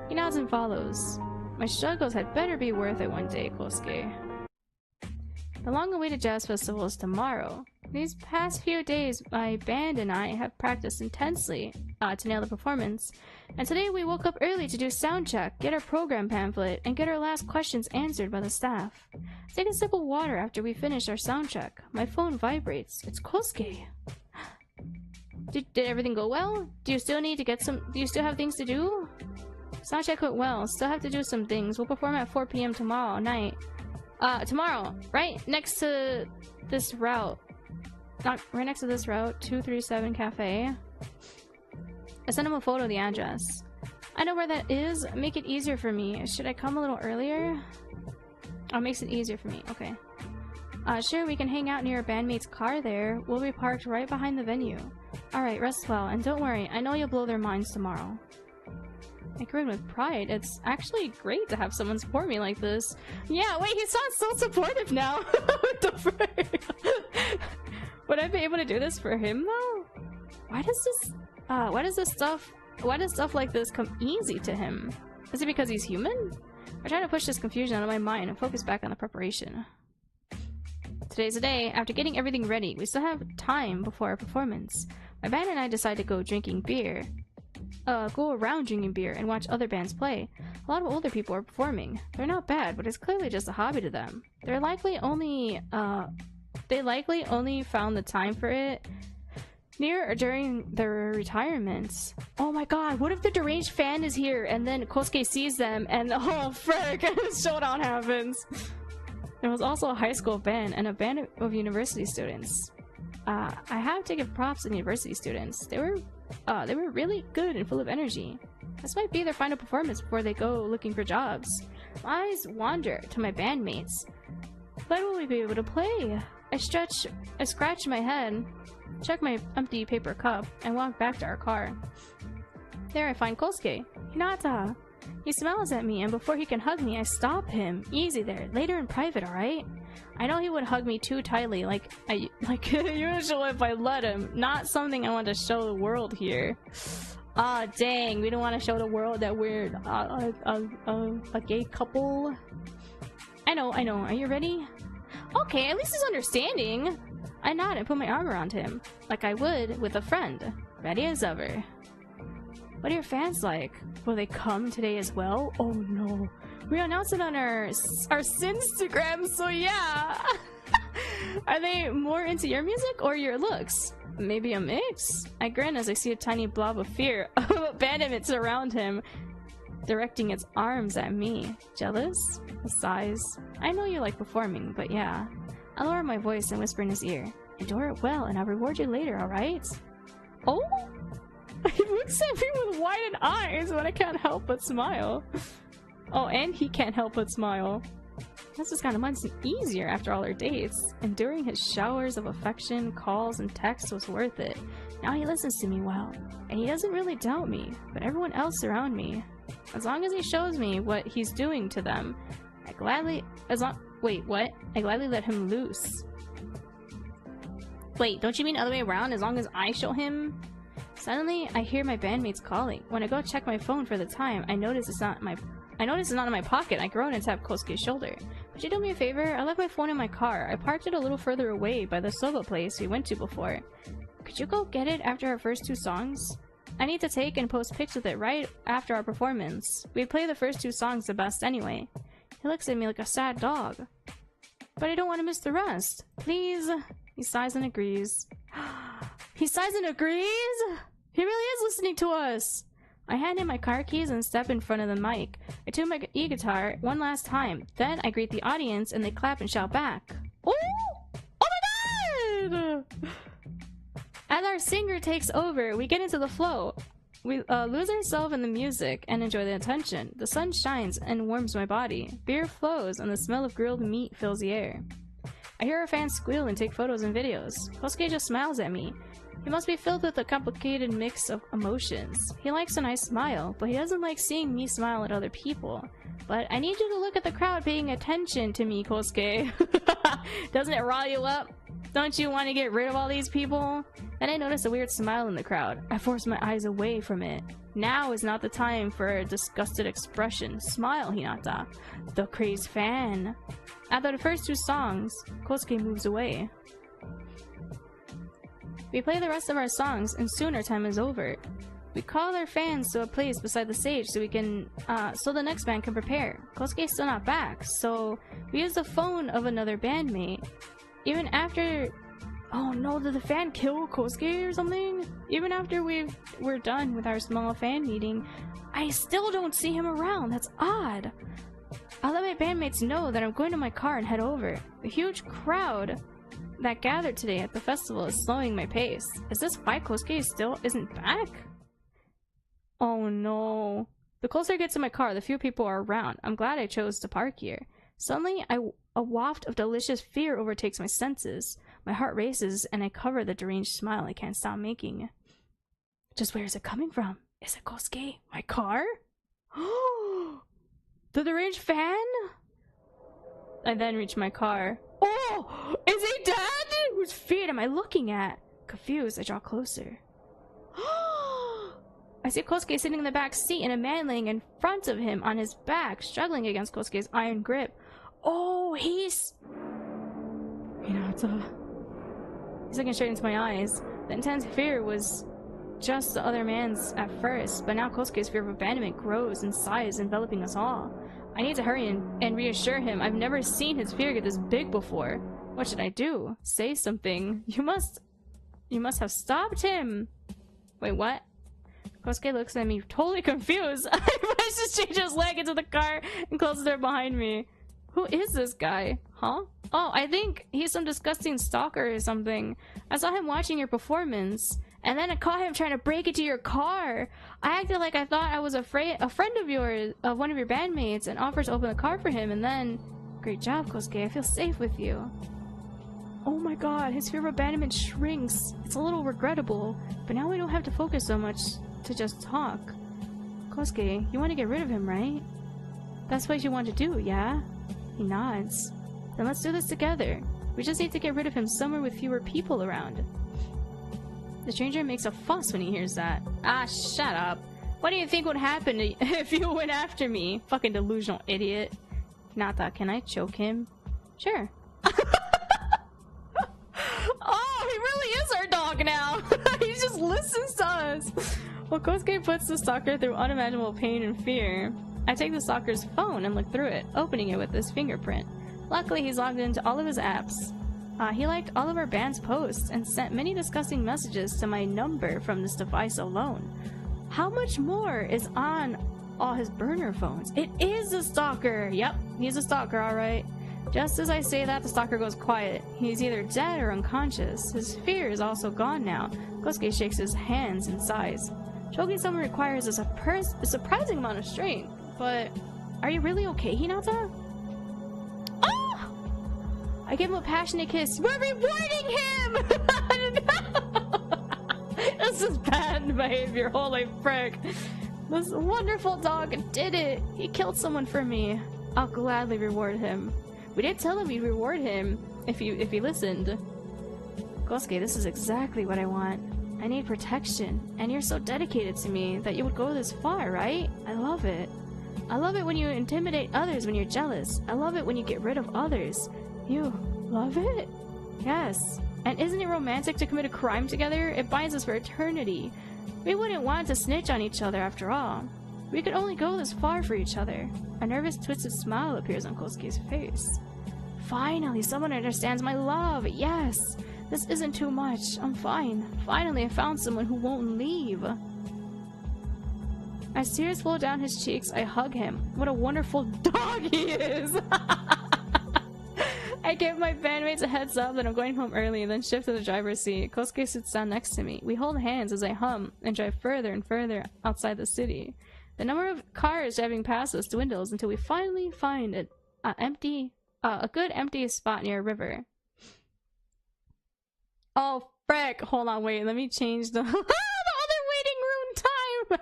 He nods and follows. My struggles had better be worth it one day, Kosuke. The long-awaited jazz festival is tomorrow. These past few days, my band and I have practiced intensely to nail the performance. And today we woke up early to do sound check, get our program pamphlet, and get our last questions answered by the staff. Take a sip of water after we finish our sound check. My phone vibrates. It's Kosuke. Did everything go well? Do you still have things to do? Sound check went well. Still have to do some things. We'll perform at 4 p.m. tomorrow night. Tomorrow, right next to this route. Right next to this route, 237 Cafe. I sent him a photo of the address. I know where that is. Make it easier for me. Should I come a little earlier? Oh, makes it easier for me. Okay. Sure, we can hang out near a bandmate's car there. We'll be parked right behind the venue. Alright, rest well, and don't worry, I know you'll blow their minds tomorrow. I grin with pride. It's actually great to have someone support me like this. Yeah, wait, he sounds so supportive now! What the frick? Would I be able to do this for him, though? Why does stuff like this come easy to him? Is it because he's human? I try to push this confusion out of my mind and focus back on the preparation. Today's the day. After getting everything ready, we still have time before our performance. My band and I decide to go around drinking beer and watch other bands play. A lot of older people are performing. They're not bad, but it's clearly just a hobby to them. They likely only found the time for it near or during their retirements. Oh my god, what if the deranged fan is here and then Kosuke sees them and oh frick, showdown happens. There was also a high school band and a band of university students. I have to give props to the university students. They were really good and full of energy. This might be their final performance before they go looking for jobs. My eyes wander to my bandmates. When will we be able to play? I scratch my head, check my empty paper cup, and walk back to our car. There I find Kosuke. Hinata! He smiles at me, and before he can hug me, I stop him. Easy there. Later in private, alright? I know he would hug me too tightly, like usual if I let him. Not something I want to show the world here. Ah, dang. We don't want to show the world that we're a gay couple. I know. Are you ready? Okay, at least he's understanding. I nod and put my arm around him, like I would with a friend. Ready as ever. What are your fans like? Will they come today as well? Oh no. We announced it on our Sinstagram, so yeah. Are they more into your music or your looks? Maybe a mix? I grin as I see a tiny blob of fear of abandonment surround him, directing its arms at me. Jealous? A sighs. I know you like performing, but yeah. I lower my voice and whisper in his ear. Endure it well, and I'll reward you later, alright? Oh? He looks at me with widened eyes when I can't help but smile. Oh, and he can't help but smile. This has gotten months easier after all our dates. Enduring his showers of affection, calls, and texts was worth it. Now he listens to me well, and he doesn't really doubt me, but everyone else around me. As long as he shows me what he's doing to them, I gladly let him loose. Wait, don't you mean the other way around? As long as I show him? Suddenly, I hear my bandmates calling. When I go check my phone for the time, I notice it's not in my pocket. I groan and tap Kosuke's shoulder. Would you do me a favor? I left my phone in my car. I parked it a little further away by the soba place we went to before. Could you go get it after our first 2 songs? I need to take and post pics with it right after our performance. We play the first 2 songs the best anyway. He looks at me like a sad dog. But I don't want to miss the rest. Please. He sighs and agrees. He sighs and agrees? He really is listening to us! I hand him my car keys and step in front of the mic. I tune my e-guitar one last time. Then I greet the audience and they clap and shout back. Ooh! Oh my god! As our singer takes over, we get into the flow. We lose ourselves in the music and enjoy the attention. The sun shines and warms my body. Beer flows and the smell of grilled meat fills the air. I hear our fans squeal and take photos and videos. Kosuke just smiles at me. He must be filled with a complicated mix of emotions. He likes a nice smile, but he doesn't like seeing me smile at other people. But I need you to look at the crowd paying attention to me, Kosuke. Doesn't it rile you up? Don't you want to get rid of all these people? Then I notice a weird smile in the crowd. I force my eyes away from it. Now is not the time for a disgusted expression. Smile, Hinata. The crazed fan. After the first 2 songs, Kosuke moves away. We play the rest of our songs, and soon our time is over. We call our fans to a place beside the stage so the next band can prepare. Kosuke's still not back, so we use the phone of another bandmate. Even after... Oh no, did the fan kill Kosuke or something? Even after we're done with our small fan meeting, I still don't see him around. That's odd. I'll let my bandmates know that I'm going to my car and head over. The huge crowd that gathered today at the festival is slowing my pace. Is this why Kosuke still isn't back? Oh no. The closer I get to my car, the fewer people are around. I'm glad I chose to park here. Suddenly, a waft of delicious fear overtakes my senses. My heart races and I cover the deranged smile I can't stop making. Just where is it coming from? Is it Kosuke? My car? The deranged fan? I then reach my car. Oh! Is he dead? Whose feet am I looking at? Confused, I draw closer. I see Kosuke sitting in the back seat and a man laying in front of him on his back, struggling against Kosuke's iron grip. Oh, he's... Hinata. He's looking straight into my eyes. The intense fear was just the other man's at first, but now Kosuke's fear of abandonment grows in size, enveloping us all. I need to hurry and reassure him. I've never seen his fear get this big before. What should I do? Say something. You must have stopped him. Wait, what? Kosuke looks at me, totally confused. I must just change his leg into the car and close the door behind me. Who is this guy? Huh? Oh, I think he's some disgusting stalker or something. I saw him watching your performance, and then I caught him trying to break into your car. I acted like I thought I was a friend of yours, of one of your bandmates, and offered to open the car for him, and then... Great job, Kosuke. I feel safe with you. Oh my god, his fear of abandonment shrinks. It's a little regrettable, but now we don't have to focus so much to just talk. Kosuke, you want to get rid of him, right? That's what you want to do, yeah? He nods. Then let's do this together. We just need to get rid of him somewhere with fewer people around. The stranger makes a fuss when he hears that. Ah, shut up. What do you think would happen if you went after me? Fucking delusional idiot. Hinata, can I choke him? Sure. Oh, he really is our dog now. He just listens to us. Well, Kosuke puts the stalker through unimaginable pain and fear. I take the stalker's phone and look through it, opening it with his fingerprint. Luckily, he's logged into all of his apps. He liked all of our band's posts and sent many disgusting messages to my number from this device alone. How much more is on all his burner phones? It is a stalker! Yep, he's a stalker, alright. Just as I say that, the stalker goes quiet. He's either dead or unconscious. His fear is also gone now. Kosuke shakes his hands and sighs. Choking someone requires a surprising amount of strength, but are you really okay, Hinata? Oh! I give him a passionate kiss. We're rewarding him! No! This is bad behavior, holy frick. This wonderful dog did it. He killed someone for me. I'll gladly reward him. We did tell him we'd reward him if he listened. Kosuke, this is exactly what I want. I need protection, and you're so dedicated to me that you would go this far, right? I love it. I love it when you intimidate others when you're jealous. I love it when you get rid of others. You love it? Yes. And isn't it romantic to commit a crime together? It binds us for eternity. We wouldn't want to snitch on each other after all. We could only go this far for each other. A nervous, twisted smile appears on Kosuke's face. Finally, someone understands my love. Yes. This isn't too much. I'm fine. Finally, I found someone who won't leave. As tears flow down his cheeks, I hug him. What a wonderful dog he is! I give my bandmates a heads up that I'm going home early and then shift to the driver's seat. Kosuke sits down next to me. We hold hands as I hum and drive further and further outside the city. The number of cars driving past us dwindles until we finally find a good empty spot near a river. Oh, frick! Hold on, wait, let me change the other waiting room time!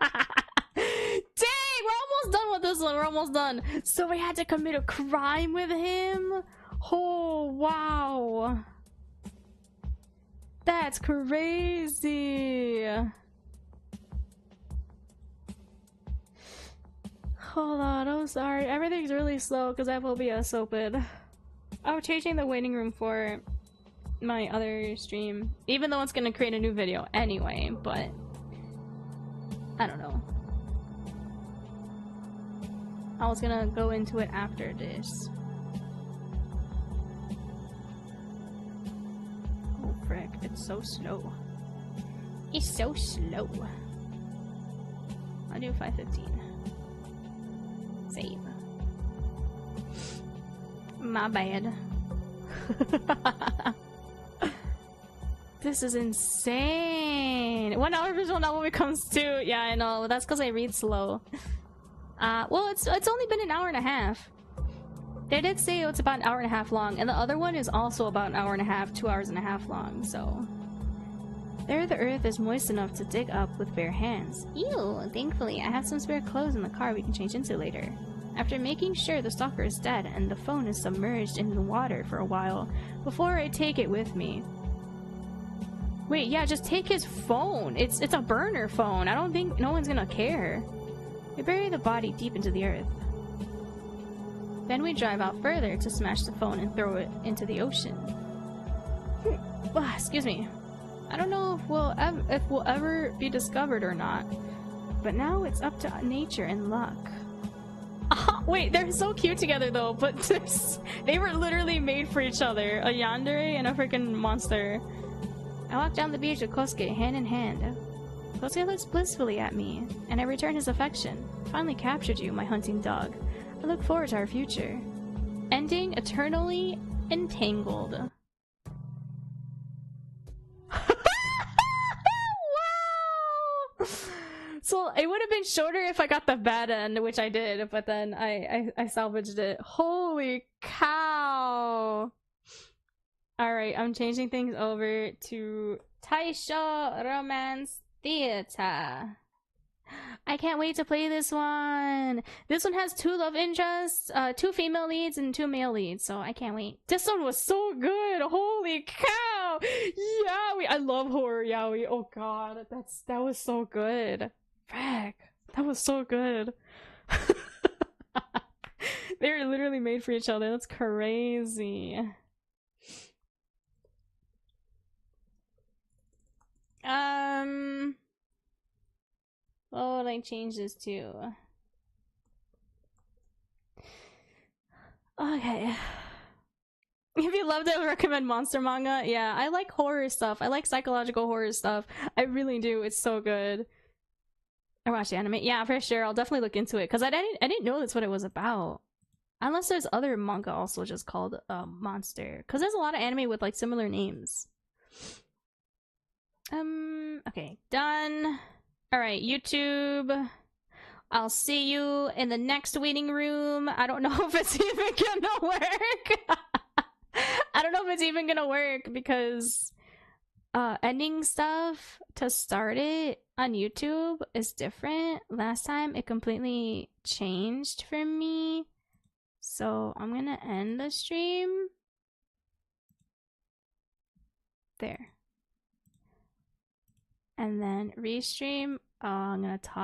Dang, we're almost done with this one, we're almost done. So we had to commit a crime with him? Oh, wow. That's crazy. Hold on, I'm sorry. Everything's really slow because I have OBS open. I'm changing the waiting room for my other stream, even though it's gonna create a new video anyway, but I don't know. I was gonna go into it after this. Oh frick, it's so slow. It's so slow. I'll do 5:15. Save. My bad. This is insane. 1 hour visual novel becomes 2. Yeah, I know. That's because I read slow. Well, it's only been an hour and a half. They did say it's about an hour and a half long, and the other one is also about an hour and a half, 2 hours and a half long, so. There the earth is moist enough to dig up with bare hands. Ew, thankfully I have some spare clothes in the car we can change into later. After making sure the stalker is dead and the phone is submerged in the water for a while, before I take it with me. Wait, yeah, just take his phone. It's a burner phone. I don't think no one's gonna care. We bury the body deep into the earth. Then we drive out further to smash the phone and throw it into the ocean. Excuse me. I don't know if we'll ever be discovered or not, but now it's up to nature and luck. Wait, they're so cute together though, but they were literally made for each other. A yandere and a freaking monster. I walk down the beach with Kosuke hand in hand. Kosuke looks blissfully at me, and I return his affection. Finally captured you, my hunting dog. I look forward to our future. Ending eternally entangled. Wow! So it would have been shorter if I got the bad end, which I did, but then I salvaged it. Holy cow! Alright, I'm changing things over to Taisho Romance Theater. I can't wait to play this one. This one has 2 love interests, 2 female leads and 2 male leads, so I can't wait. This one was so good. Holy cow! Yaoi. I love horror yaoi. Oh god, that was so good. Frack, that was so good. They were literally made for each other. That's crazy. What would I change this to? Okay. If you loved it, I would recommend monster manga. Yeah, I like horror stuff. I like psychological horror stuff. I really do. It's so good. I watched the anime. Yeah, for sure. I'll definitely look into it because I didn't know that's what it was about. Unless there's other manga also just called Monster. Because there's a lot of anime with like similar names. Okay, done. Alright, YouTube. I'll see you in the next waiting room. I don't know if it's even gonna work. I don't know if it's even gonna work because ending stuff to start it on YouTube is different. Last time it completely changed for me. So I'm gonna end the stream. There. And then restream. I'm gonna talk